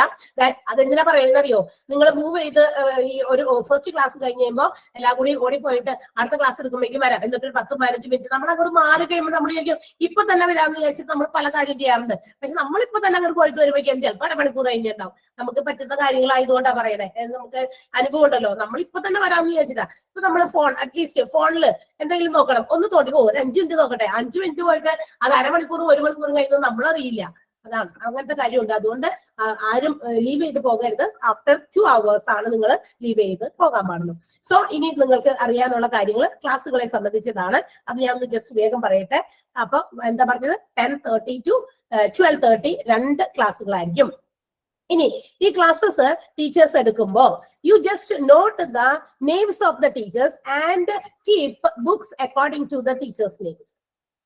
അതെന്തിനാ പറയുന്നത് അറിയോ? നിങ്ങൾ മൂവ് ചെയ്ത് ഈ ഒരു ഫസ്റ്റ് ക്ലാസ് കഴിഞ്ഞ് കഴിയുമ്പോൾ എല്ലാം കൂടി ഓടിപ്പോയിട്ട് അടുത്ത ക്ലാസ് എടുക്കുമ്പോഴേക്കും വരാം. എന്നിട്ട് ഒരു 10-15 മിനിറ്റ് നമ്മൾ അങ്ങോട്ട് മാറി കഴിയുമ്പോൾ നമ്മൾ വിചാരിക്കും ഇപ്പൊ തന്നെ വരാമെന്ന് വിചാരിച്ചിട്ട് നമ്മൾ പല കാര്യം ചെയ്യാറുണ്ട്. പക്ഷെ നമ്മളിപ്പോ തന്നെ അങ്ങോട്ട് പോയിട്ട് വരുമ്പോഴേക്കും ചിലപ്പോൾ അരമണിക്കൂർ കഴിഞ്ഞിട്ടുണ്ടാവും. നമുക്ക് പറ്റുന്ന കാര്യങ്ങളായതുകൊണ്ടാണ് പറയണേ. നമുക്ക് അനുഭവം ഉണ്ടല്ലോ. നമ്മൾ ഇപ്പൊ തന്നെ വരാമെന്ന് വിചാരിച്ചിട്ടാ. ഇപ്പൊ നമ്മൾ ഫോൺ അറ്റ്ലീസ്റ്റ് ഫോണിൽ എന്തെങ്കിലും നോക്കണം, ഒന്ന് തോണ്ടി പോകും, 5 മിനിറ്റ് നോക്കട്ടെ. 5 മിനിറ്റ് പോയിട്ട് അത് അരമണിക്കൂറും 1 മണിക്കൂറും കഴിയുന്നത് നമ്മളറിയില്ല. അതാണ് അങ്ങനത്തെ കാര്യമുണ്ട്. അതുകൊണ്ട് ആരും ലീവ് ചെയ്ത് പോകരുത്. ആഫ്റ്റർ 2 hours ആണ് നിങ്ങൾ ലീവ് ചെയ്ത് പോകാൻ പാടുള്ളൂ. സോ ഇനി നിങ്ങൾക്ക് അറിയാനുള്ള കാര്യങ്ങൾ ക്ലാസ്സുകളെ സംബന്ധിച്ചതാണ്. അത് ഞാൻ ഒന്ന് ജസ്റ്റ് വേഗം പറയട്ടെ. അപ്പൊ എന്താ പറഞ്ഞത്, 10:30 to 12:30 2 ക്ലാസ്സുകളായിരിക്കും. ഇനി ഈ ക്ലാസ്സസ് ടീച്ചേഴ്സ് എടുക്കുമ്പോൾ you just note the names of the teachers and keep books according to the teachers names.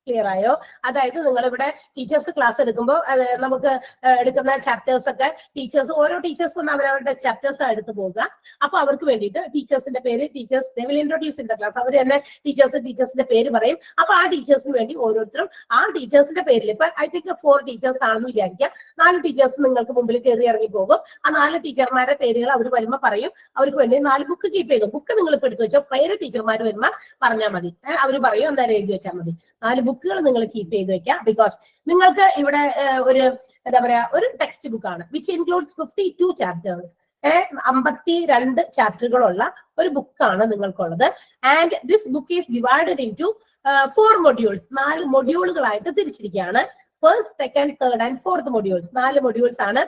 Clear ആയോ? അതായത് നിങ്ങൾ ഇവിടെ ടീച്ചേഴ്സ് ക്ലാസ് എടുക്കുമ്പോൾ നമുക്ക് എടുക്കുന്ന ചാപ്റ്റേഴ്സ് ഒക്കെ ടീച്ചേഴ്സ്, ഓരോ ടീച്ചേഴ്സ് ഒന്ന് അവരവരുടെ ചാപ്റ്റേഴ്സ് എടുത്ത് പോകുക. അപ്പൊ അവർക്ക് വേണ്ടിയിട്ട് ടീച്ചേഴ്സിന്റെ പേര്, teachers they will introduce in the class. അവർ തന്നെ ടീച്ചേഴ്സിന്റെ പേര് പറയും. അപ്പൊ ആ ടീച്ചേഴ്സിന് വേണ്ടി ഓരോരുത്തരും ആ ടീച്ചേഴ്സിന്റെ പേരിൽ, ഇപ്പൊ ഐ തിങ്ക് 4 ടീച്ചേഴ്സ് ആണെന്ന് വിചാരിക്കുക. 4 ടീച്ചേഴ്സ് നിങ്ങൾക്ക് മുമ്പിൽ കയറി ഇറങ്ങി പോകും. ആ 4 ടീച്ചർമാരുടെ പേരുകൾ അവർ വരുമ്പോൾ പറയും. അവർക്ക് വേണ്ടി 4 ബുക്ക് കീപ്പ് ചെയ്തു. ബുക്ക് നിങ്ങൾ ഇപ്പൊ എടുത്തു വെച്ചോ, പേര് ടീച്ചർമാർ വരുമ്പോൾ പറഞ്ഞാൽ മതി. അവർ പറയും, അന്നേരം എഴുതി വെച്ചാൽ മതി. 4 ബുക്കുകൾ നിങ്ങൾ കീപ്പ് ചെയ്ത് വെക്കാം. ബിക്കോസ് നിങ്ങൾക്ക് ഇവിടെ ഒരു എന്താ പറയാ, ഒരു ടെക്സ്റ്റ് ബുക്കാണ് വിച്ച് ഇൻക്ലൂഡ്സ് 52 ചാപ്റ്റേഴ്സ്. 52 ചാപ്റ്ററുകളുള്ള ഒരു ബുക്കാണ് നിങ്ങൾക്കുള്ളത്. And this book is divided in to 4 modules. 4 മൊഡ്യൂളുകളായിട്ട് തിരിച്ചിരിക്കുകയാണ്. First, second, third and fourth modules. 4 modules ആണ്.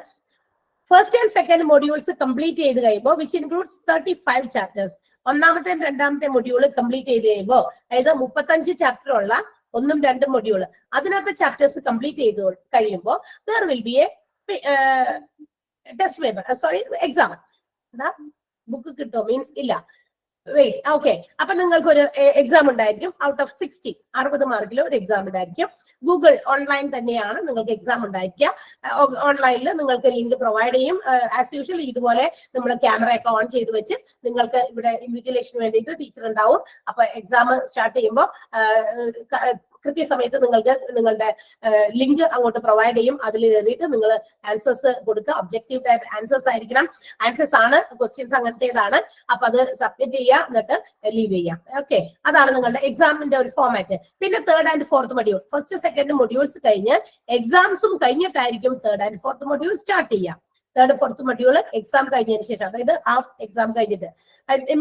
First and second modules complete ചെയ്ത് കഴിയുമ്പോൾ വിച്ച് ഇൻക്ലൂഡ്സ് 35 ചാപ്റ്റേഴ്സ്. ഒന്നാമത്തെ 2ാമത്തെ മൊഡ്യൂൾ കംപ്ലീറ്റ് ചെയ്ത് കഴിയുമ്പോൾ, അതായത് 35 ചാപ്റ്റർ ഉള്ള 1ഉം 2ഉം മൊഡ്യൂൾ, അതിനകത്ത് ചാപ്റ്റേഴ്സ് കംപ്ലീറ്റ് ചെയ്ത് കഴിയുമ്പോൾ there will be a test paper, sorry exam. Book കിട്ടോ മീൻസ് ഇല്ല, വെയിറ്റ്. ഓക്കെ, അപ്പൊ നിങ്ങൾക്ക് ഒരു എക്സാം ഉണ്ടായിരിക്കും. ഔട്ട് ഓഫ് 60 60 മാർക്കിൽ ഒരു എക്സാം ഉണ്ടായിരിക്കും. ഗൂഗിൾ ഓൺലൈൻ തന്നെയാണ് നിങ്ങൾക്ക് എക്സാം ഉണ്ടായിരിക്കുക. ഓൺലൈനിൽ നിങ്ങൾക്ക് ലിങ്ക് പ്രൊവൈഡ് ചെയ്യും. ആസ് യൂഷ്വൽ ഇതുപോലെ നമ്മൾ ക്യാമറ ഒക്കെ ഓൺ ചെയ്ത് വെച്ച് നിങ്ങൾക്ക് ഇവിടെ ഇൻവിജിലേഷന് വേണ്ടിയിട്ട് ടീച്ചർ ഉണ്ടാവും. അപ്പൊ എക്സാം സ്റ്റാർട്ട് ചെയ്യുമ്പോൾ കൃത്യസമയത്ത് നിങ്ങൾക്ക് നിങ്ങളുടെ ലിങ്ക് അങ്ങോട്ട് പ്രൊവൈഡ് ചെയ്യും. അതിൽ കയറിയിട്ട് നിങ്ങൾ ആൻസേഴ്സ് കൊടുക്കുക. ഒബ്ജക്റ്റീവ് ടൈപ്പ് ആൻസേഴ്സ് ആയിരിക്കണം. ആൻസേഴ്സ് ആണ്, ക്വസ്റ്റ്യൻസ് അങ്ങനത്തേതാണ്. അപ്പൊ അത് സബ്മിറ്റ് ചെയ്യുക, എന്നിട്ട് ലീവ് ചെയ്യാം. ഓക്കെ, അതാണ് നിങ്ങളുടെ എക്സാമിന്റെ ഒരു ഫോർമാറ്റ്. പിന്നെ 3rd and 4th module, first second modules കഴിഞ്ഞ് എക്സാംസും കഴിഞ്ഞിട്ടായിരിക്കും 3rd and 4th module start ചെയ്യാം. 3rd, 4th മൊഡ്യൂൾ എക്സാം കഴിഞ്ഞതിന് ശേഷം, അതായത് ഹാഫ് എക്സാം കഴിഞ്ഞിട്ട്,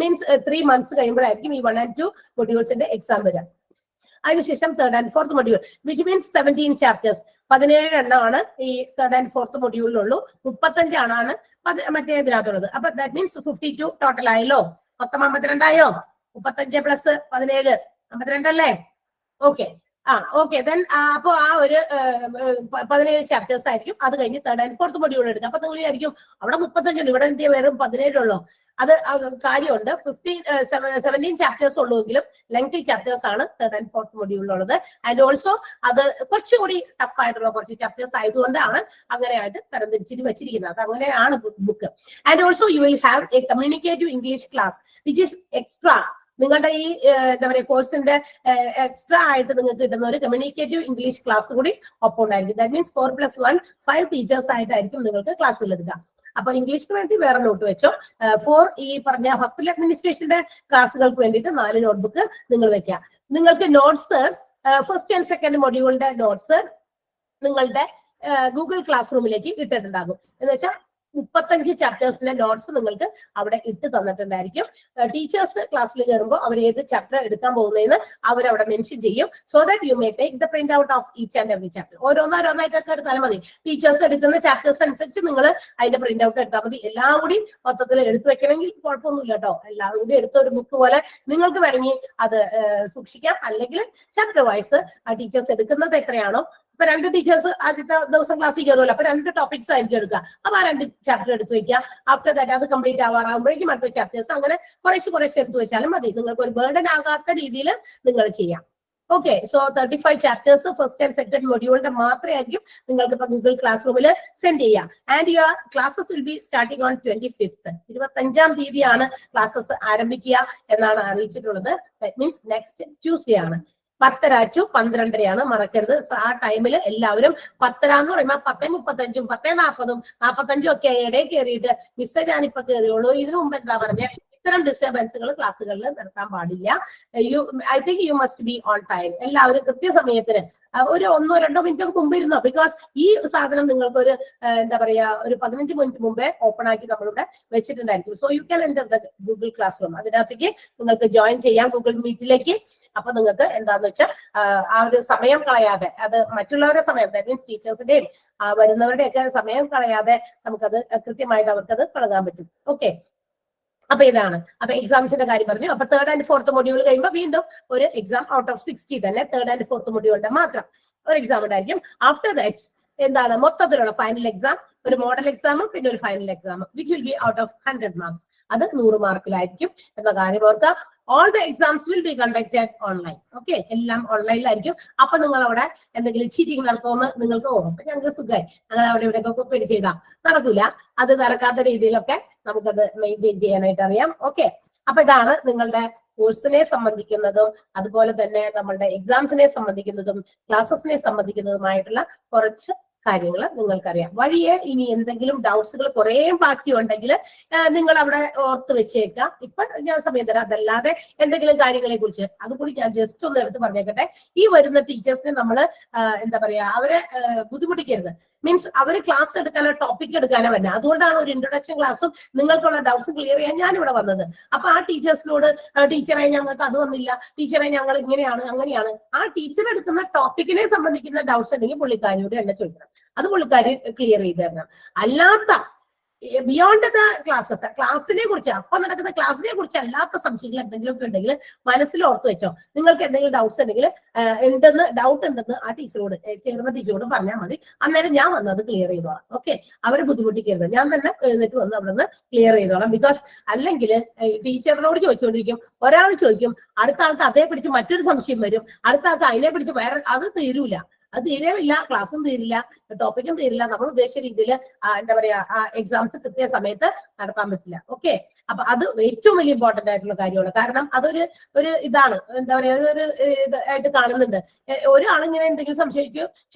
മീൻസ് 3 months കഴിയുമ്പോഴായിരിക്കും ഈ 1 and 2 മൊഡ്യൂൾസിന്റെ എക്സാം വരിക. അതിനുശേഷം 3rd and 4th module which means 17 chapters. 17 എണ്ണമാണ് ഈ 3rd and 4th മൊഡ്യൂളിലുള്ളൂ. 35 ആണ് മറ്റേ ഇതിനകത്തുള്ളത്. അപ്പൊ ദാറ്റ് മീൻസ് 52 ടോട്ടൽ ആയല്ലോ. മൊത്തം 52 ആയോ? 35 + 17 52 അല്ലേ? Okay, okay. ദെൻ അപ്പൊ ആ ഒരു 17 ചാപ്റ്റേഴ്സ് ആയിരിക്കും. അത് കഴിഞ്ഞ് 3rd and 4th മൊഡ്യൂൾ എടുക്കുക. അപ്പൊ നിങ്ങൾ വിചാരിക്കും അവിടെ 35 ഉണ്ട്, ഇവിടെ എന്തിയാ വെറും 17 ഉള്ളൂ. അത് കാര്യമുണ്ട്. 17 ചാപ്റ്റേഴ്സ് ഉള്ളൂവെങ്കിലും ലെങ്തി ചാപ്റ്റേഴ്സ് ആണ് 3rd and 4th മൊഡ്യൂളിലുള്ളത്. And also അത് കുറച്ചുകൂടി ടഫ് ആയിട്ടുള്ള കുറച്ച് ചാപ്റ്റേഴ്സ് ആയതുകൊണ്ടാണ് അങ്ങനെയായിട്ട് തരംതിരിച്ചിട്ട് വെച്ചിരിക്കുന്നത്. അത് അങ്ങനെയാണ് book. And also you will have A communicative English class which is extra. നിങ്ങളുടെ ഈ എന്താ പറയുക കോഴ്സിന്റെ എക്സ്ട്രാ ആയിട്ട് നിങ്ങൾക്ക് കിട്ടുന്ന ഒരു കമ്മ്യൂണിക്കേറ്റീവ് ഇംഗ്ലീഷ് ക്ലാസ് കൂടി ഒപ്പം ഉണ്ടായിരിക്കും. ദാറ്റ് മീൻസ് 4+1 5 ടീച്ചേഴ്സ് ആയിട്ടായിരിക്കും നിങ്ങൾക്ക് ക്ലാസ്സുകൾ എടുക്കുക. അപ്പൊ ഇംഗ്ലീഷിന് വേണ്ടി വേറെ നോട്ട് വെച്ചോ. 4 ഈ പറഞ്ഞ ഹോസ്പിറ്റൽ അഡ്മിനിസ്ട്രേഷന്റെ ക്ലാസ്സുകൾക്ക് വേണ്ടിയിട്ട് 4 നോട്ട്ബുക്ക് നിങ്ങൾ വെക്കുക. നിങ്ങൾക്ക് നോട്ട്സ് ഫസ്റ്റ് ആൻഡ് സെക്കൻഡ് മൊഡ്യൂളിന്റെ നോട്ട്സ് നിങ്ങളുടെ ഗൂഗിൾ ക്ലാസ് റൂമിലേക്ക് ഇട്ടിട്ടുണ്ടാകും. എന്ന് വെച്ചാൽ 35 ചാപ്റ്റേഴ്സിന്റെ നോട്ട്സ് നിങ്ങൾക്ക് അവിടെ ഇട്ട് തന്നിട്ടുണ്ടായിരിക്കും. ടീച്ചേഴ്സ് ക്ലാസ്സിൽ കയറുമ്പോൾ അവർ ഏത് ചാപ്റ്റർ എടുക്കാൻ പോകുന്നതെന്ന് അവരവിടെ മെൻഷൻ ചെയ്യും. So that you may take the print out of each and every chapter. ഓരോന്നായിട്ടൊക്കെ എടുത്താലും മതി. ടീച്ചേഴ്സ് എടുക്കുന്ന ചാപ്റ്റേഴ്സ് അനുസരിച്ച് നിങ്ങൾ അതിന്റെ പ്രിന്റ് ഔട്ട് എടുത്താൽ മതി. എല്ലാം കൂടി മൊത്തത്തിൽ എടുത്തു വെക്കണമെങ്കിൽ കുഴപ്പമൊന്നുമില്ല കേട്ടോ. എല്ലാം കൂടി എടുത്ത ഒരു ബുക്ക് പോലെ നിങ്ങൾക്ക് വേണമെങ്കിൽ അത് സൂക്ഷിക്കാം. അല്ലെങ്കിൽ ചാപ്റ്റർ വൈസ് ആ ടീച്ചേഴ്സ് എടുക്കുന്നത് എത്രയാണോ അപ്പൊ 2 ടീച്ചേഴ്സ് ആദ്യത്തെ ദിവസം ക്ലാസ്സിൽ കയറുമല്ലോ, അപ്പൊ 2 ടോപ്പിക്സ് ആയിരിക്കും എടുക്കുക. അപ്പൊ ആ 2 ചാപ്റ്റർ എടുത്ത് വെക്കുക. ആഫ്റ്റർ ദാറ്റ് അത് കംപ്ലീറ്റ് ആവാറാകുമ്പോഴേക്കും അടുത്ത ചാപ്റ്റേഴ്സ് അങ്ങനെ കുറേശ്ശെ എടുത്ത് വെച്ചാലും മതി. നിങ്ങൾക്ക് ഒരു ബേർഡൻ ആകാത്ത രീതിയിൽ നിങ്ങൾ ചെയ്യാം. Okay, so 35 chapters first and second മൊഡ്യൂളിന്റെ മാത്രമേ ആയിരിക്കും നിങ്ങൾക്ക് ഇപ്പൊ ഗൂഗിൾ ക്ലാസ് റൂമിൽ സെൻഡ് ചെയ്യാം. And your classes will B starting on 25th 25ാം തീയതിയാണ് ക്ലാസ്സസ് ആരംഭിക്കുക എന്നാണ് അറിയിച്ചിട്ടുള്ളത്. ദാറ്റ് മീൻസ് നെക്സ്റ്റ് ട്യൂസ്ഡേ ആണ്. 10:30 to 12:30 മറക്കരുത്. ആ ടൈമിൽ എല്ലാവരും 10:30 എന്ന് പറയുമ്പോൾ 10:35 10:40 45 ഒക്കെ ഇടയിൽ കയറിയിട്ട് മിസ്സേ ഞാനിപ്പോ കയറിയുള്ളൂ, ഇതിനു മുമ്പ് എന്താ പറഞ്ഞത്, ഇത്തരം ഡിസ്റ്റർബൻസുകൾ ക്ലാസ്സുകളിൽ നടത്താൻ പാടില്ല. I think you must be on time. എല്ലാവരും കൃത്യസമയത്തിന് ഒരു 1-2 മിനിറ്റ് മുമ്പ് ഇരുന്നോ. ബിക്കോസ് ഈ സാധനം നിങ്ങൾക്ക് ഒരു എന്താ പറയാ ഒരു 15 മിനിറ്റ് മുമ്പേ ഓപ്പൺ ആക്കി നമ്മളിവിടെ വെച്ചിട്ടുണ്ടായിരിക്കും. So you can enter the Google classroom. അതിനകത്തേക്ക് നിങ്ങൾക്ക് ജോയിൻ ചെയ്യാം ഗൂഗിൾ മീറ്റിലേക്ക്. അപ്പൊ നിങ്ങൾക്ക് എന്താന്ന് വെച്ചാൽ ആ ഒരു സമയം കളയാതെ, അത് മറ്റുള്ളവരുടെ സമയം, ദാറ്റ് മീൻസ് ടീച്ചേഴ്സിന്റെയും വരുന്നവരുടെ ഒക്കെ സമയം കളയാതെ നമുക്കത് കൃത്യമായിട്ട് അവർക്കത് തുടങ്ങാൻ പറ്റും. ഓക്കെ, അപ്പൊ ഇതാണ്. അപ്പൊ എക്സാംസിന്റെ കാര്യം പറഞ്ഞു. അപ്പൊ 3rd and 4th മൊഡ്യൂൾ കഴിയുമ്പോൾ വീണ്ടും ഒരു എക്സാം ഔട്ട് ഓഫ് 60 തന്നെ 3rd and 4th മൊഡ്യൂളിന്റെ മാത്രം ഒരു എക്സാം ഉണ്ടായിരിക്കും. ആഫ്റ്റർ ദാറ്റ് എന്താണ് മൊത്തത്തിലുള്ള ഫൈനൽ എക്സാം, ഒരു മോഡൽ എക്സാമും പിന്നെ ഒരു final exam, which will be out of 100 marks. അത് 100 മാർക്കിലായിരിക്കും എന്ന കാര്യം ഓർക്കുക. All the exams will be conducted online. Okay, എല്ലാം ഓൺലൈനിലായിരിക്കും. അപ്പൊ നിങ്ങൾ അവിടെ എന്തെങ്കിലും ചീറ്റിംഗ് നടത്തുമെന്ന് നിങ്ങൾക്ക് അപ്പൊ ഞങ്ങൾക്ക് സുഖമായി, ഞങ്ങൾ അവിടെ ഇവിടെയൊക്കെ കോപ്പി ചെയ്താൽ നടക്കൂല. അത് നടക്കാത്ത രീതിയിലൊക്കെ നമുക്കത് മെയിൻറ്റെയിൻ ചെയ്യാനായിട്ട് അറിയാം. ഓക്കെ, അപ്പൊ ഇതാണ് നിങ്ങളുടെ കോഴ്സിനെ സംബന്ധിക്കുന്നതും അതുപോലെ തന്നെ നമ്മളുടെ എക്സാംസിനെ സംബന്ധിക്കുന്നതും ക്ലാസ്സസിനെ സംബന്ധിക്കുന്നതുമായിട്ടുള്ള കുറച്ച് കാര്യങ്ങൾ നിങ്ങൾക്കറിയാം. വഴിയെ ഇനി എന്തെങ്കിലും ഡൗട്ട്സുകൾ കുറേ ബാക്കിയുണ്ടെങ്കിൽ നിങ്ങൾ അവിടെ ഓർത്ത് വെച്ചേക്കാം. ഇപ്പൊ ഞാൻ സമയം തരാം. അതല്ലാതെ എന്തെങ്കിലും കാര്യങ്ങളെ കുറിച്ച് അതുകൂടി ഞാൻ ജസ്റ്റ് ഒന്ന് എടുത്ത് പറഞ്ഞേക്കട്ടെ. ഈ വരുന്ന ടീച്ചേഴ്സിനെ നമ്മൾ എന്താ പറയാ അവരെ ബുദ്ധിമുട്ടിക്കരുത്. മീൻസ് അവര് ക്ലാസ് എടുക്കാനോ ടോപ്പിക് എടുക്കാനോ വന്നെ. അതുകൊണ്ടാണ് ഒരു ഇൻട്രൊഡക്ഷൻ ക്ലാസ്സും നിങ്ങൾക്കുള്ള ഡൗട്ട്സ് ക്ലിയർ ചെയ്യാൻ ഞാൻ ഇവിടെ വന്നത്. അപ്പൊ ആ ടീച്ചേഴ്സിനോട് ടീച്ചറെ ഞങ്ങൾക്ക് അത് വന്നില്ല, ടീച്ചറെ ഞങ്ങൾ ഇങ്ങനെയാണ് അങ്ങനെയാണ്, ആ ടീച്ചർ എടുക്കുന്ന ടോപ്പിക്കിനെ സംബന്ധിക്കുന്ന ഡൗട്ട്സ് ഉണ്ടെങ്കിൽ പുള്ളിക്കാരിയോട് തന്നെ ചോദിക്കണം. അത് പുള്ളിക്കാരി ക്ലിയർ ചെയ്ത് തരണം. അല്ലാത്ത ബിയോണ്ട് ദ ക്ലാസ്സസ്, ക്ലാസ്സിനെ കുറിച്ച് അപ്പൊ നടക്കുന്ന ക്ലാസ്സിനെ കുറിച്ച് അല്ലാത്ത സംശയങ്ങൾ എന്തെങ്കിലും ഒക്കെ ഉണ്ടെങ്കിൽ മനസ്സിൽ ഓർത്ത് വെച്ചോ. നിങ്ങൾക്ക് എന്തെങ്കിലും ഡൗട്ട്സ് ഉണ്ടെങ്കിൽ ഡൗട്ട് ഉണ്ടെന്ന് ആ ടീച്ചറോട്, കയറുന്ന ടീച്ചറോട് പറഞ്ഞാൽ മതി. അന്നേരം ഞാൻ വന്ന് അത് ക്ലിയർ ചെയ്തോളാം. ഓക്കെ, അവരെ ബുദ്ധിമുട്ടിക്കരുത്. ഞാൻ തന്നെ എഴുന്നേറ്റ് വന്ന് അവിടെ നിന്ന് ക്ലിയർ ചെയ്തോളാം. ബിക്കോസ് അല്ലെങ്കിൽ ടീച്ചറിനോട് ചോദിച്ചുകൊണ്ടിരിക്കും, ഒരാൾ ചോദിക്കും, അടുത്ത ആൾക്ക് അതേ പിടിച്ച് മറ്റൊരു സംശയം വരും, അടുത്ത ആൾക്ക് അതിനെ പിടിച്ച് വേറെ, അത് തീരൂല. അത് തീരെയില്ല, ക്ലാസ്സും തീരില്ല, ടോപ്പിക്കും തീരില്ല. നമ്മൾ ഉദ്ദേശിച്ച രീതിയിൽ എന്താ പറയാ എക്സാംസ് കൃത്യ സമയത്ത് നടത്താൻ പറ്റില്ല. ഓക്കെ, അപ്പൊ അത് ഏറ്റവും വലിയ ഇമ്പോർട്ടന്റ് ആയിട്ടുള്ള കാര്യമാണ്. കാരണം അതൊരു ഇതാണ് എന്താ പറയാ, അതൊരു ഇതായിട്ട് കാണുന്നുണ്ട്. ഒരാളിങ്ങനെ എന്തെങ്കിലും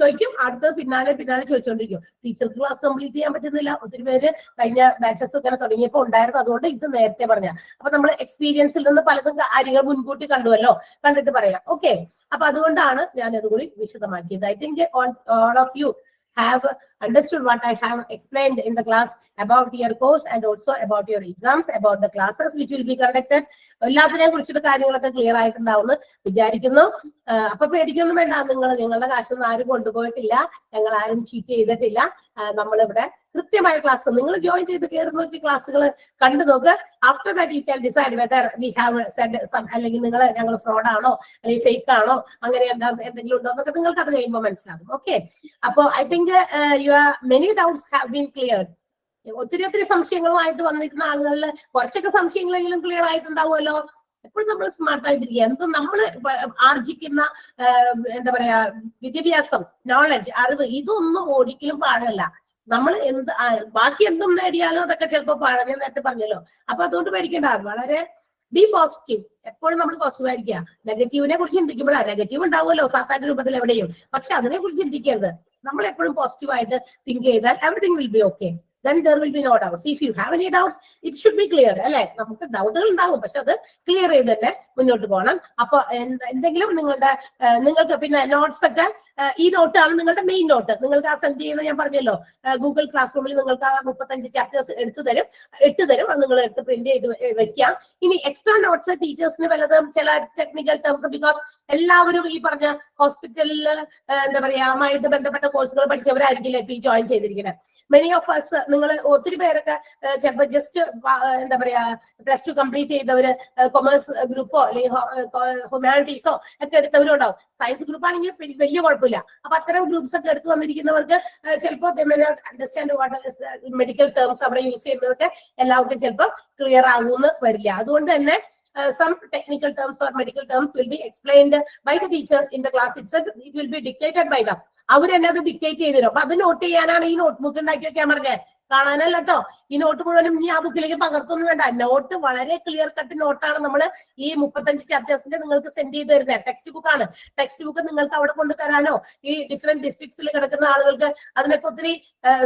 ചോദിക്കും, അടുത്തത് പിന്നാലെ ചോദിച്ചുകൊണ്ടിരിക്കും. ടീച്ചർക്ക് ക്ലാസ് കംപ്ലീറ്റ് ചെയ്യാൻ പറ്റുന്നില്ല. ഒത്തിരി പേര് കഴിഞ്ഞ ബാച്ചസ് ഇങ്ങനെ തുടങ്ങിയപ്പോൾ ഉണ്ടായിരുന്നു. അതുകൊണ്ട് ഇത് നേരത്തെ പറഞ്ഞ, അപ്പൊ നമ്മൾ എക്സ്പീരിയൻസിൽ നിന്ന് പലതും കാര്യങ്ങൾ മുൻകൂട്ടി കണ്ടിട്ട് പറയാം. ഓക്കെ, അപ്പൊ അതുകൊണ്ടാണ് ഞാൻ അതുകൂടി വിശദമാക്കിയത്. I think all of you have understood what I have explained in the class about your course and also about your exams, about the classes which will be conducted. എല്ലാത്തിനെ കുറിച്ചുള്ള കാര്യങ്ങളൊക്കെ ക്ലിയർ ആയിട്ടുണ്ടാവുമെന്ന് വിചാരിക്കുന്നു. അപ്പൊ പേടിക്കൊന്നും വേണ്ട. നിങ്ങളുടെ കാശൊന്നും ആരും കൊണ്ടുപോയിട്ടില്ല, ഞങ്ങൾ ആരും ചീറ്റ് ചെയ്തിട്ടില്ല. നമ്മളിവിടെ കൃത്യമായ ക്ലാസ് നിങ്ങൾ ജോയിൻ ചെയ്ത് കയറി നോക്കി ക്ലാസ്സുകൾ കണ്ടു നോക്ക്. After that you can decide whether we have said some, അല്ലെങ്കിൽ ഞങ്ങൾ ഫ്രോഡ് ആണോ അല്ലെങ്കിൽ ഫേക്ക് ആണോ അങ്ങനെ എന്തെങ്കിലും ഉണ്ടോ എന്നൊക്കെ നിങ്ങൾക്ക് അത് കഴിയുമ്പോൾ മനസ്സിലാകും. ഓക്കെ, അപ്പൊ I think your many doubts have been cleared. ഒത്തിരി സംശയങ്ങളുമായിട്ട് വന്നിരുന്ന ആളുകളിൽ കുറച്ചൊക്കെ സംശയങ്ങളെങ്കിലും ക്ലിയർ ആയിട്ടുണ്ടാവുമല്ലോ. എപ്പോഴും നമ്മൾ സ്മാർട്ട് ആയിട്ടിരിക്കുക. എന്തും നമ്മൾ ആർജിക്കുന്ന എന്താ പറയാ വിദ്യാഭ്യാസം, നോളജ്, അറിവ്, ഇതൊന്നും ഒരിക്കലും പാടല്ല. നമ്മൾ ബാക്കി എന്തും നേടിയാലും അതൊക്കെ ചിലപ്പോൾ പാടാൻ ഞാൻ നേരത്തെ പറഞ്ഞല്ലോ. അപ്പൊ അതുകൊണ്ട് പേടിക്കേണ്ട. വളരെ ബി പോസിറ്റീവ്. എപ്പോഴും നമ്മൾ പോസിറ്റീവ് ആയിരിക്കുക. നെഗറ്റീവിനെ കുറിച്ച് ചിന്തിക്കുമ്പോഴാണ്, നെഗറ്റീവ് ഉണ്ടാവുമല്ലോ സാധാരണ രൂപത്തിൽ എവിടെയും, പക്ഷെ അതിനെ കുറിച്ച് ചിന്തിക്കരുത്. നമ്മൾ എപ്പോഴും പോസിറ്റീവ് ആയിട്ട് തിങ്ക് ചെയ്താൽ everything will be okay. then there will be no doubts. If you have any doubts, it should be cleared. അല്ലെ, നമുക്ക് ഡൗട്ടുകൾ ഉണ്ടാകും, പക്ഷെ അത് ക്ലിയർ ചെയ്ത് തന്നെ മുന്നോട്ട് പോകണം. അപ്പൊ എന്തെങ്കിലും നിങ്ങൾക്ക് പിന്നെ നോട്ട്സ് ഒക്കെ, ഈ നോട്ടാണ് നിങ്ങളുടെ മെയിൻ നോട്ട്. നിങ്ങൾക്ക് ആ സെൻഡ് ചെയ്യുന്ന ഞാൻ പറഞ്ഞല്ലോ, ഗൂഗിൾ ക്ലാസ് റൂമിൽ നിങ്ങൾക്ക് ആ 35 ചാപ്റ്റേഴ്സ് ഇട്ട് തരും. അത് നിങ്ങൾ എടുത്ത് പ്രിന്റ് ചെയ്ത് വെക്കാം. ഇനി എക്സ്ട്രാ നോട്ട്സ് ടീച്ചേഴ്സിന് വല്ലതും ചില ടെക്നിക്കൽ ടേംസ്, ബിക്കോസ് എല്ലാവരും ഈ പറഞ്ഞ ഹോസ്പിറ്റലിൽ എന്താ പറയാ ആയിട്ട് ബന്ധപ്പെട്ട കോഴ്സുകൾ പഠിച്ചവരായിരിക്കില്ല ഇപ്പൊ ഈ ജോയിൻ ചെയ്തിരിക്കുന്നത്. മെനി ഓഫ് അസ് നിങ്ങൾ ഒത്തിരി പേരൊക്കെ ചിലപ്പോൾ ജസ്റ്റ് എന്താ പറയാ +2 കംപ്ലീറ്റ് ചെയ്തവര് കൊമേഴ്സ് ഗ്രൂപ്പോ അല്ലെങ്കിൽ ഹ്യൂമാനിറ്റീസോ ഒക്കെ എടുത്തവരുണ്ടാവും. സയൻസ് ഗ്രൂപ്പ് ആണെങ്കിൽ വലിയ കുഴപ്പമില്ല. അപ്പൊ അത്തരം ഗ്രൂപ്പ്സ് ഒക്കെ എടുത്തു വന്നിരിക്കുന്നവർക്ക് ചിലപ്പോൾ അണ്ടർസ്റ്റാൻഡ് വാട്ട് മെഡിക്കൽ ടേംസ് അവിടെ യൂസ് ചെയ്യുന്നതൊക്കെ എല്ലാവർക്കും ചിലപ്പോൾ ക്ലിയർ ആകുമെന്ന് വരില്ല. അതുകൊണ്ട് തന്നെ some technical terms or medical terms will be explained by the teachers in the class itself. It will be dictated by them. അവർ തന്നെ അത് ഡിക്റ്റേറ്റ് ചെയ്തു തരും. അപ്പൊ അത് നോട്ട് ചെയ്യാനാണ് ഈ നോട്ട് ബുക്ക് ഉണ്ടാക്കി വെക്കാൻ പറഞ്ഞത്, കാണാനല്ല കേട്ടോ. ഈ നോട്ട് മുഴുവനും ഇനി ആ ബുക്കിലേക്ക് പകർത്തൊന്നും വേണ്ട. നോട്ട് വളരെ ക്ലിയർ കട്ട് നോട്ടാണ് നമ്മൾ ഈ 35 ചാപ്റ്റേഴ്സിന്റെ നിങ്ങൾക്ക് സെൻഡ് ചെയ്ത് തരുന്നത്. ടെക്സ്റ്റ് ബുക്കാണ്. ടെക്സ്റ്റ് ബുക്ക് നിങ്ങൾക്ക് അവിടെ കൊണ്ടുതരാനോ ഈ ഡിഫറെന്റ് ഡിസ്ട്രിക്ട്സിൽ കിടക്കുന്ന ആളുകൾക്ക് അതിനൊക്കെ ഒത്തിരി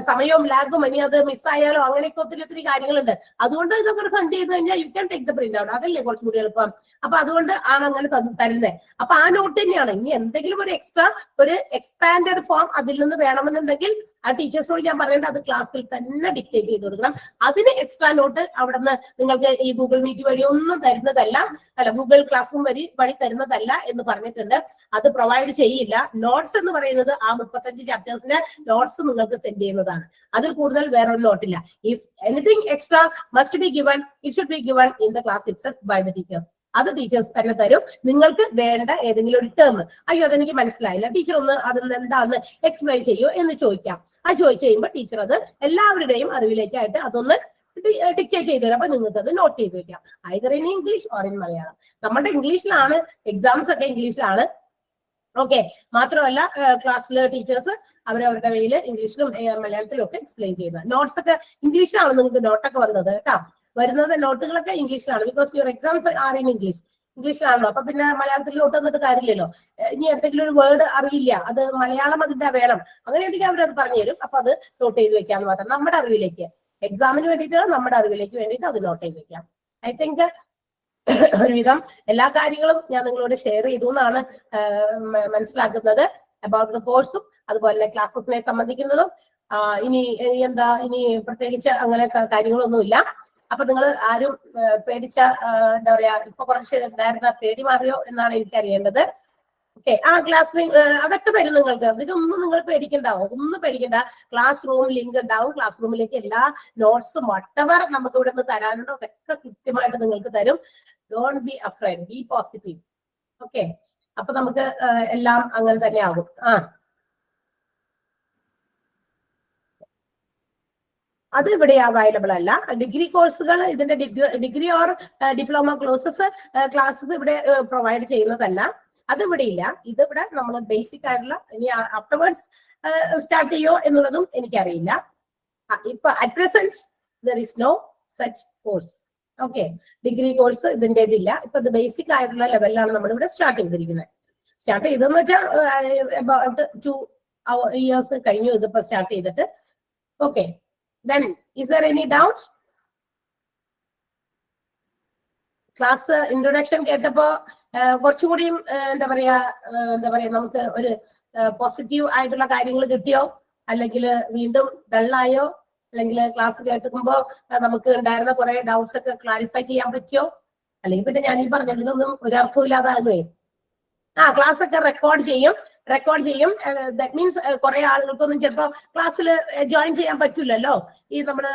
സമയവും ലാഗും ഇനി അത് മിസ്സായാലോ അങ്ങനെയൊക്കെ ഒത്തിരി കാര്യങ്ങളുണ്ട്. അതുകൊണ്ട് ഇതൊക്കെ സെൻഡ് ചെയ്ത് കഴിഞ്ഞാൽ you can take the print out. അതല്ലേ കുറച്ചുകൂടി എളുപ്പം. അപ്പൊ അതുകൊണ്ട് ആണ് അങ്ങനെ തരുന്നത്. അപ്പൊ ആ നോട്ട് തന്നെയാണ്. ഇനി എന്തെങ്കിലും ഒരു എക്സ്ട്രാ ഒരു എക്സ്പാൻഡഡ് ഫോം അതിൽ നിന്ന് വേണമെന്നുണ്ടെങ്കിൽ ആ ടീച്ചേഴ്സിനോട് ഞാൻ പറയേണ്ടത് അത് ക്ലാസ്സിൽ തന്നെ ഡിക്റ്റേറ്റ് ചെയ്ത് കൊടുക്കണം. അതിന് എക്സ്ട്രാ നോട്ട് അവിടെ നിന്ന് നിങ്ങൾക്ക് ഈ ഗൂഗിൾ മീറ്റ് വഴി ഒന്നും തരുന്നതല്ല, അല്ല ഗൂഗിൾ ക്ലാസ് റൂം വഴി തരുന്നതല്ല എന്ന് പറഞ്ഞിട്ടുണ്ട്. അത് പ്രൊവൈഡ് ചെയ്യില്ല. നോട്ട്സ് എന്ന് പറയുന്നത് ആ 35 ചാപ്റ്റേഴ്സിന്റെ നോട്ട്സ് നിങ്ങൾക്ക് സെൻഡ് ചെയ്യുന്നതാണ്. അതിൽ കൂടുതൽ വേറൊരു നോട്ടില്ല. If anything extra must be given, it should be given in the class itself by the teachers. അത് ടീച്ചേഴ്സ് തന്നെ തരും. നിങ്ങൾക്ക് വേണ്ട ഏതെങ്കിലും ഒരു ടേം, അയ്യോ അതെനിക്ക് മനസ്സിലായില്ല ടീച്ചർ ഒന്ന് അതിൽ എന്താന്ന് എക്സ്പ്ലെയിൻ ചെയ്യൂ എന്ന് ചോദിക്കാം. ആ ചോദിച്ചു കഴിയുമ്പോൾ ടീച്ചർ അത് എല്ലാവരുടെയും അറിവിലേക്കായിട്ട് അതൊന്ന് ഡിക്റ്റേറ്റ് ചെയ്തു തരും. അപ്പൊ നിങ്ങൾക്ക് അത് നോട്ട് ചെയ്ത് വെക്കാം. Either in English or in Malayalam. നമ്മുടെ ഇംഗ്ലീഷിലാണ് എക്സാംസ് ഒക്കെ ഇംഗ്ലീഷിലാണ്. ഓക്കെ, മാത്രമല്ല ക്ലാസ്സിലെ ടീച്ചേഴ്സ് അവരവരുടെ വേയിൽ ഇംഗ്ലീഷിലും മലയാളത്തിലും ഒക്കെ എക്സ്പ്ലെയിൻ ചെയ്യുന്നത്. നോട്ട്സ് ഒക്കെ ഇംഗ്ലീഷിലാണ് നിങ്ങൾക്ക് നോട്ടൊക്കെ വന്നത് കേട്ടോ. വരുന്നത് നോട്ടുകളൊക്കെ ഇംഗ്ലീഷിലാണ്. Because your exams are in ഇംഗ്ലീഷിലാണല്ലോ. അപ്പൊ പിന്നെ മലയാളത്തിൽ നോട്ട് വന്നിട്ട് കാര്യമില്ലല്ലോ. ഇനി എന്തെങ്കിലും ഒരു വേർഡ് അറിയില്ല, അത് മലയാളം അതിന്റെ വേണം, അങ്ങനെയുണ്ടെങ്കിൽ അവരത് പറഞ്ഞു തരും. അപ്പൊ അത് നോട്ട് ചെയ്ത് വെക്കാന്ന് മാത്രം. നമ്മുടെ അറിവിലേക്ക്, എക്സാമിന് വേണ്ടിയിട്ട് നമ്മുടെ അറിവിലേക്ക് വേണ്ടിയിട്ട് അത് നോട്ട് ചെയ്ത് വെക്കാം. ഐ തിങ്ക് ഒരുവിധം എല്ലാ കാര്യങ്ങളും ഞാൻ നിങ്ങളോട് ഷെയർ ചെയ്തു എന്നാണ് മനസ്സിലാക്കുന്നത്. അബൌട്ട് ദ കോഴ്സും അതുപോലെ ക്ലാസ്സസിനെ സംബന്ധിക്കുന്നതും. ഇനി ഇനി പ്രത്യേകിച്ച് അങ്ങനെ കാര്യങ്ങളൊന്നുമില്ല. അപ്പൊ നിങ്ങൾ ആരും പേടിച്ച എന്താ പറയാ ഇപ്പൊ കുറച്ച് ഉണ്ടായിരുന്ന പേടി മാറിയോ എന്നാണ് എനിക്കറിയേണ്ടത്. ഓക്കെ, ആ ക്ലാസ് അതൊക്കെ തരും നിങ്ങൾക്ക്. അതിനൊന്നും നിങ്ങൾ പേടിക്കണ്ട, ഒന്നും പേടിക്കണ്ട. ക്ലാസ് റൂം ലിങ്ക് ഉണ്ടാവും. ക്ലാസ് റൂമിലേക്ക് എല്ലാ നോട്ട്സും വട്ടവർ നമുക്ക് ഇവിടെ നിന്ന് തരാനുണ്ടോ അതൊക്കെ കൃത്യമായിട്ട് നിങ്ങൾക്ക് തരും. Don't be afraid, B positive. Okay, അപ്പൊ നമുക്ക് എല്ലാം അങ്ങനെ തന്നെ ആകും. അത് ഇവിടെ അവൈലബിൾ അല്ല. ഡിഗ്രി കോഴ്സുകൾ, ഇതിന്റെ ഡിഗ്രി ഓർ ഡിപ്ലോമ ക്ലാസ്സസ് ഇവിടെ പ്രൊവൈഡ് ചെയ്യുന്നതല്ല. അത് ഇവിടെ ഇല്ല. ഇതിവിടെ നമ്മൾ ബേസിക് ആയിട്ടുള്ള, ഇനി ആഫ്റ്റർവേർഡ്സ് സ്റ്റാർട്ട് ചെയ്യോ എന്നുള്ളതും എനിക്കറിയില്ല. ഇപ്പൊ at present there is no such course. Okay, degree course ഇതിന്റെ ഇതില്ല. ഇപ്പൊ ഇത് ബേസിക് ആയിട്ടുള്ള ലെവലിലാണ് നമ്മൾ ഇവിടെ സ്റ്റാർട്ട് ചെയ്തിരിക്കുന്നത്. സ്റ്റാർട്ട് ചെയ്തെന്ന് വെച്ചാൽ അബൌട്ട് 2 years കഴിഞ്ഞു ഇതിപ്പോ സ്റ്റാർട്ട് ചെയ്തിട്ട്. Okay, then is there any doubt? Class introduction കേട്ടപ്പോ കുറച്ചുകൂടിയും എന്താ പറയാ നമുക്ക് ഒരു പോസിറ്റീവ് ആയിട്ടുള്ള കാര്യങ്ങൾ കിട്ടിയോ, അല്ലെങ്കിൽ വീണ്ടും ഡള്ളായോ, അല്ലെങ്കിൽ ക്ലാസ് കേട്ടുമ്പോ നമുക്ക് ഉണ്ടായിരുന്ന കുറെ ഡൗട്ട്സ് ഒക്കെ ക്ലാരിഫൈ ചെയ്യാൻ പറ്റിയോ, അല്ലെങ്കിൽ പിന്നെ ഞാൻ ഈ പറഞ്ഞതിനൊന്നും ഒരർത്ഥവും ഇല്ലാതാകുകയെ. ക്ലാസ് ഒക്കെ റെക്കോർഡ് ചെയ്യും. ദാറ്റ് മീൻസ് കുറെ ആളുകൾക്കൊന്നും ചിലപ്പോൾ ക്ലാസ്സിൽ ജോയിൻ ചെയ്യാൻ പറ്റില്ലല്ലോ. ഈ നമ്മള്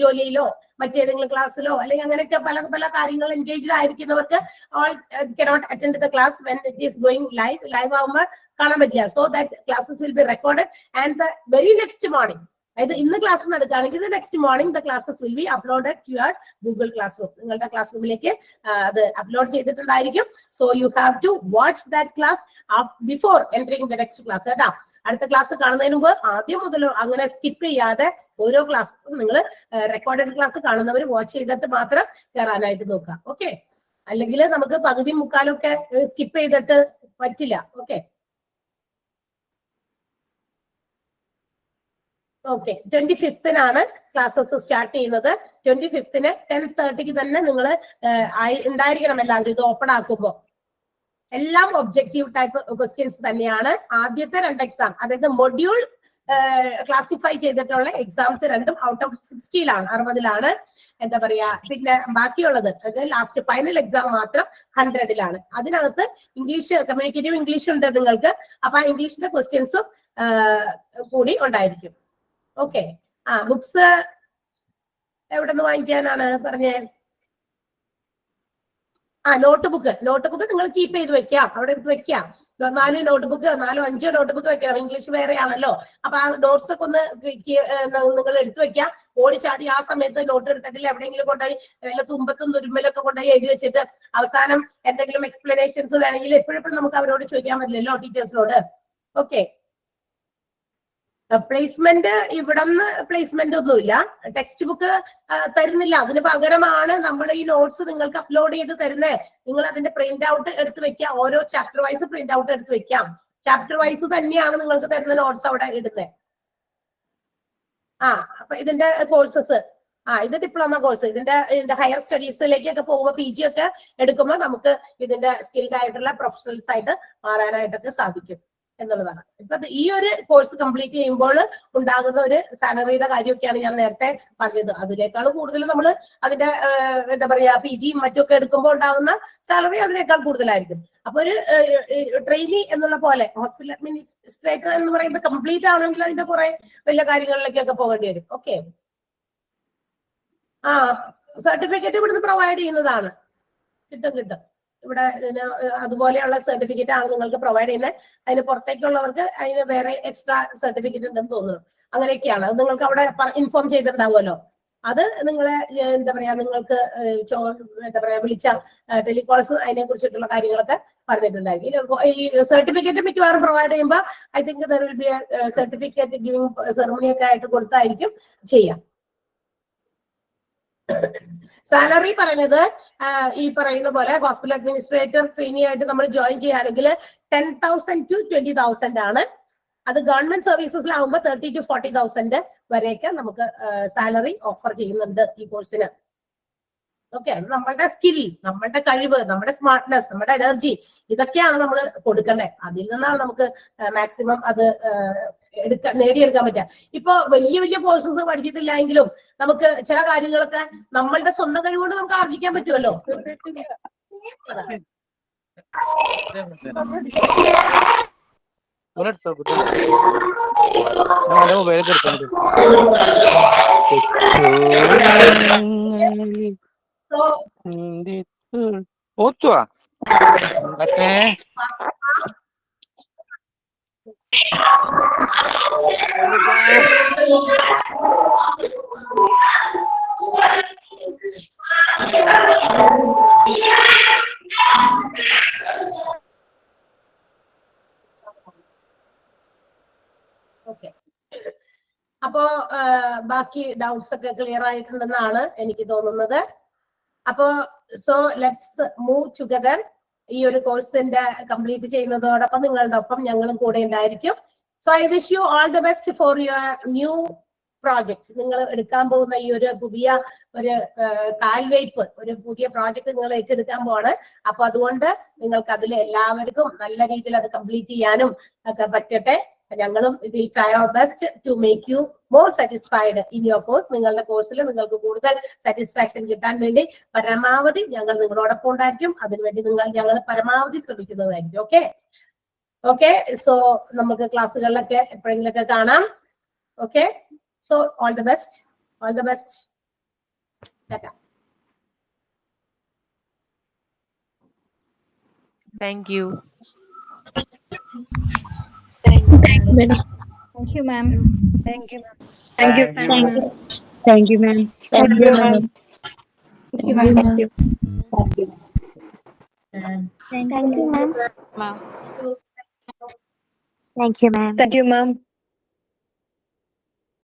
ജോലിയിലോ മറ്റേതെങ്കിലും ക്ലാസ്സിലോ അല്ലെങ്കിൽ അങ്ങനെയൊക്കെ പല കാര്യങ്ങൾ എൻഗേജ്ഡ് ആയിരിക്കുന്നവർക്ക് all cannot attend the class when it is going live ആവുമ്പോൾ കാണാൻ പറ്റില്ല. So that classes will be recorded and the very next morning, അതായത് ഇന്ന് ക്ലാസ് നടക്കുകയാണെങ്കിൽ next morning the classes will be uploaded to your Google classroom. നിങ്ങളുടെ ക്ലാസ് റൂമിലേക്ക് അത് അപ്ലോഡ് ചെയ്തിട്ടുണ്ടായിരിക്കും. So you have to watch that class before entering the next class കേട്ടോ. അടുത്ത ക്ലാസ് കാണുന്നതിന് മുമ്പ് ആദ്യം മുതൽ അങ്ങനെ സ്കിപ്പ് ചെയ്യാതെ ഓരോ ക്ലാസ്സും നിങ്ങൾ റെക്കോർഡഡ് ക്ലാസ് കാണുന്നവർ വാച്ച് ചെയ്തിട്ട് മാത്രം കയറാനായിട്ട് നോക്കുക. ഓക്കെ, അല്ലെങ്കിൽ നമുക്ക് പകുതി മുക്കാലൊക്കെ സ്കിപ്പ് ചെയ്തിട്ട് പറ്റില്ല. ഓക്കെ, 25th ക്ലാസ്സസ് സ്റ്റാർട്ട് ചെയ്യുന്നത്. 25th 10:30 തന്നെ നിങ്ങൾ ഉണ്ടായിരിക്കണം എല്ലാവരും. ഇത് ഓപ്പൺ ആക്കുമ്പോൾ എല്ലാം ഒബ്ജക്റ്റീവ് ടൈപ്പ് ക്വസ്റ്റ്യൻസ് തന്നെയാണ്. ആദ്യത്തെ 2 എക്സാം, അതായത് മൊഡ്യൂൾ ക്ലാസിഫൈ ചെയ്തിട്ടുള്ള എക്സാംസ് രണ്ടും ഔട്ട് ഓഫ് 60-ലാണ്, 60-ലാണ്. എന്താ പറയാ, പിന്നെ ബാക്കിയുള്ളത് അതായത് ലാസ്റ്റ് ഫൈനൽ എക്സാം മാത്രം 100-ലാണ്. അതിനകത്ത് ഇംഗ്ലീഷ്, കമ്മ്യൂണിക്കേറ്റീവ് ഇംഗ്ലീഷ് ഉണ്ട് നിങ്ങൾക്ക്. അപ്പൊ ആ ഇംഗ്ലീഷിന്റെ ക്വസ്റ്റ്യൻസും കൂടി ഉണ്ടായിരിക്കും. ഓക്കെ. ബുക്സ് എവിടെ നിന്ന് വാങ്ങിക്കാനാണ് പറഞ്ഞേ? നോട്ട് ബുക്ക് നിങ്ങൾ കീപ്പ് ചെയ്ത് വെക്കാം, അവിടെ എടുത്ത് വെക്കാം. 4 നോട്ട് ബുക്ക് 4 5 നോട്ട് ബുക്ക് വെക്കണം. ഇംഗ്ലീഷ് വേറെ ആണല്ലോ. അപ്പൊ ആ നോട്ട്സ് ഒക്കെ ഒന്ന് നിങ്ങൾ എടുത്തു വെക്കാം. ഓടിച്ചാടി ആ സമയത്ത് നോട്ട് എടുത്തിട്ടില്ല എവിടെയെങ്കിലും കൊണ്ടുപോയി വല്ല തുമ്പത്തും തുരുമ്പലൊക്കെ കൊണ്ടുപോയി എഴുതി വെച്ചിട്ട് അവസാനം എന്തെങ്കിലും എക്സ്പ്ലനേഷൻസ് വേണമെങ്കിൽ എപ്പോഴും നമുക്ക് അവരോട് ചോദിക്കാൻ പറ്റില്ലല്ലോ, ടീച്ചേഴ്സിനോട്. ഓക്കെ. പ്ലേസ്മെന്റ് ഇവിടുന്ന് പ്ലേസ്മെന്റ് ഒന്നുമില്ല. ടെക്സ്റ്റ് ബുക്ക് തരുന്നില്ല. അതിന് പകരമാണ് നമ്മൾ ഈ നോട്ട്സ് നിങ്ങൾക്ക് അപ്ലോഡ് ചെയ്ത് തരുന്നത്. നിങ്ങൾ അതിന്റെ പ്രിന്റ് ഔട്ട് എടുത്ത് വെക്കാം. ഓരോ ചാപ്റ്റർ വൈസ് പ്രിന്റ് ഔട്ട് എടുത്ത് വെക്കാം. ചാപ്റ്റർ വൈസ് തന്നെയാണ് നിങ്ങൾക്ക് തരുന്ന നോട്ട്സ് അവിടെ ഇടുന്നത്. അപ്പൊ ഇതിന്റെ കോഴ്സസ് ഇത് ഡിപ്ലോമ കോഴ്സ്. ഇതിന്റെ ഹയർ സ്റ്റഡീസിലേക്കൊക്കെ പോകുമ്പോൾ PG ഒക്കെ എടുക്കുമ്പോൾ നമുക്ക് ഇതിന്റെ സ്കിൽഡ് ആയിട്ടുള്ള പ്രൊഫഷണൽസ് ആയിട്ട് മാറാനായിട്ടൊക്കെ സാധിക്കും എന്നുള്ളതാണ്. ഇപ്പൊ ഈ ഒരു കോഴ്സ് കംപ്ലീറ്റ് ചെയ്യുമ്പോൾ ഉണ്ടാകുന്ന ഒരു സാലറിയുടെ കാര്യമൊക്കെയാണ് ഞാൻ നേരത്തെ പറഞ്ഞത്. അതിനേക്കാൾ കൂടുതൽ നമ്മൾ അതിന്റെ എന്താ പറയാ PG മറ്റൊക്കെ എടുക്കുമ്പോൾ ഉണ്ടാകുന്ന സാലറി അതിനേക്കാൾ കൂടുതലായിരിക്കും. അപ്പൊ ഒരു ട്രെയിനി എന്നുള്ള പോലെ ഹോസ്പിറ്റൽ അഡ്മിനിസ്ട്രേറ്റർ എന്ന് പറയുന്നത് കംപ്ലീറ്റ് ആണെങ്കിൽ അതിന്റെ കുറെ വലിയ കാര്യങ്ങളിലേക്കൊക്കെ പോകേണ്ടി വരും. ഓക്കെ. സർട്ടിഫിക്കറ്റ് ഇവിടുന്ന് പ്രൊവൈഡ് ചെയ്യുന്നതാണ്. കിട്ടും. ഇവിടെ അതുപോലെയുള്ള സർട്ടിഫിക്കറ്റ് ആണ് നിങ്ങൾക്ക് പ്രൊവൈഡ് ചെയ്യുന്നത്. അതിന് പുറത്തേക്കുള്ളവർക്ക് അതിന് വേറെ എക്സ്ട്രാ സർട്ടിഫിക്കറ്റ് ഉണ്ടെന്ന് തോന്നുന്നു. അങ്ങനെയൊക്കെയാണ്. അത് നിങ്ങൾക്ക് അവിടെ ഇൻഫോം ചെയ്തിട്ടുണ്ടാവുമല്ലോ. അത് നിങ്ങളെ എന്താ പറയാ നിങ്ങൾക്ക് വിളിച്ച ടെലികോൾസ് അതിനെ കുറിച്ചിട്ടുള്ള കാര്യങ്ങളൊക്കെ പറഞ്ഞിട്ടുണ്ടായിരിക്കും. ഈ സർട്ടിഫിക്കറ്റ് മിക്കവാറും പ്രൊവൈഡ് ചെയ്യുമ്പോൾ I think there will be certificate giving ceremony ഒക്കെ ആയിട്ട് കൊടുത്തായിരിക്കും ചെയ്യാം. സാലറി പറയുന്നത് ഈ പറയുന്ന പോലെ ഹോസ്പിറ്റൽ അഡ്മിനിസ്ട്രേറ്റർ ട്രെയിനി ആയിട്ട് നമ്മൾ ജോയിൻ ചെയ്യുകയാണെങ്കിൽ 10,000 to 20,000 ആണ്. അത് ഗവൺമെന്റ് സർവീസസിലാവുമ്പോൾ 30,000 to 40,000 വരെയൊക്കെ നമുക്ക് സാലറി ഓഫർ ചെയ്യുന്നുണ്ട് ഈ കോഴ്സിന്. ഓക്കെ. നമ്മളുടെ സ്കിൽ, നമ്മളുടെ കഴിവ്, നമ്മുടെ സ്മാർട്ട്നെസ്, നമ്മുടെ എനർജി, ഇതൊക്കെയാണ് നമ്മൾ കൊടുക്കേണ്ടത്. അതിൽ നിന്നാണ് നമുക്ക് മാക്സിമം അത് നേടിയെടുക്കാൻ പറ്റുക. ഇപ്പൊ വലിയ വലിയ കോഴ്സസ് പഠിച്ചിട്ടില്ല എങ്കിലും നമുക്ക് ചില കാര്യങ്ങളൊക്കെ നമ്മളുടെ സ്വന്തം കഴിവുകൊണ്ട് നമുക്ക് ആർജിക്കാൻ പറ്റുമല്ലോ. അപ്പോ ബാക്കി ഡൗട്ട്സ് ഒക്കെ ക്ലിയർ ആയിട്ടുണ്ടെന്നാണ് എനിക്ക് തോന്നുന്നത്. അപ്പോ സോ ലെറ്റ്സ് മൂവ് ടുഗദർ. ഈ ഒരു കോഴ്സിന്റെ കംപ്ലീറ്റ് ചെയ്യുന്നതോടൊപ്പം നിങ്ങളുടെ ഒപ്പം ഞങ്ങളും കൂടെ ഉണ്ടായിരിക്കും. So I wish you all the best for your new project. നിങ്ങൾ എടുക്കാൻ പോകുന്ന ഈ ഒരു പുതിയ ഒരു കാൽവയ്പ്, ഒരു പുതിയ പ്രോജക്ട് നിങ്ങൾ ഏറ്റെടുക്കാൻ പോവാണ്. അപ്പൊ അതുകൊണ്ട് നിങ്ങൾക്ക് അതിൽ എല്ലാവർക്കും നല്ല രീതിയിൽ അത് കംപ്ലീറ്റ് ചെയ്യാനും ഒക്കെ പറ്റട്ടെ. ഞങ്ങളും will try our best to make you more satisfied in your course. നിങ്ങളുടെ കോഴ്സിൽ നിങ്ങൾക്ക് കൂടുതൽ സാറ്റിസ്ഫാക്ഷൻ കിട്ടാൻ വേണ്ടി പരമാവധി ഞങ്ങൾ നിങ്ങളോടൊപ്പം ഉണ്ടായിരിക്കും. അതിനുവേണ്ടി ഞങ്ങൾ പരമാവധി ശ്രമിക്കുന്നതായിരിക്കും. ഓക്കെ. സോ നമുക്ക് ക്ലാസ്സുകളിലൊക്കെ എപ്പോഴെങ്കിലൊക്കെ കാണാം. Okay. So all the best. Thank you. Thank you, ma'am. Thank you. Thank you, ma'am. Thank you, ma'am. Thank you, ma'am. Thank you, ma'am. Thank you. Thank you, ma'am. Ma'am. Thank you, ma'am. Thank you, ma'am.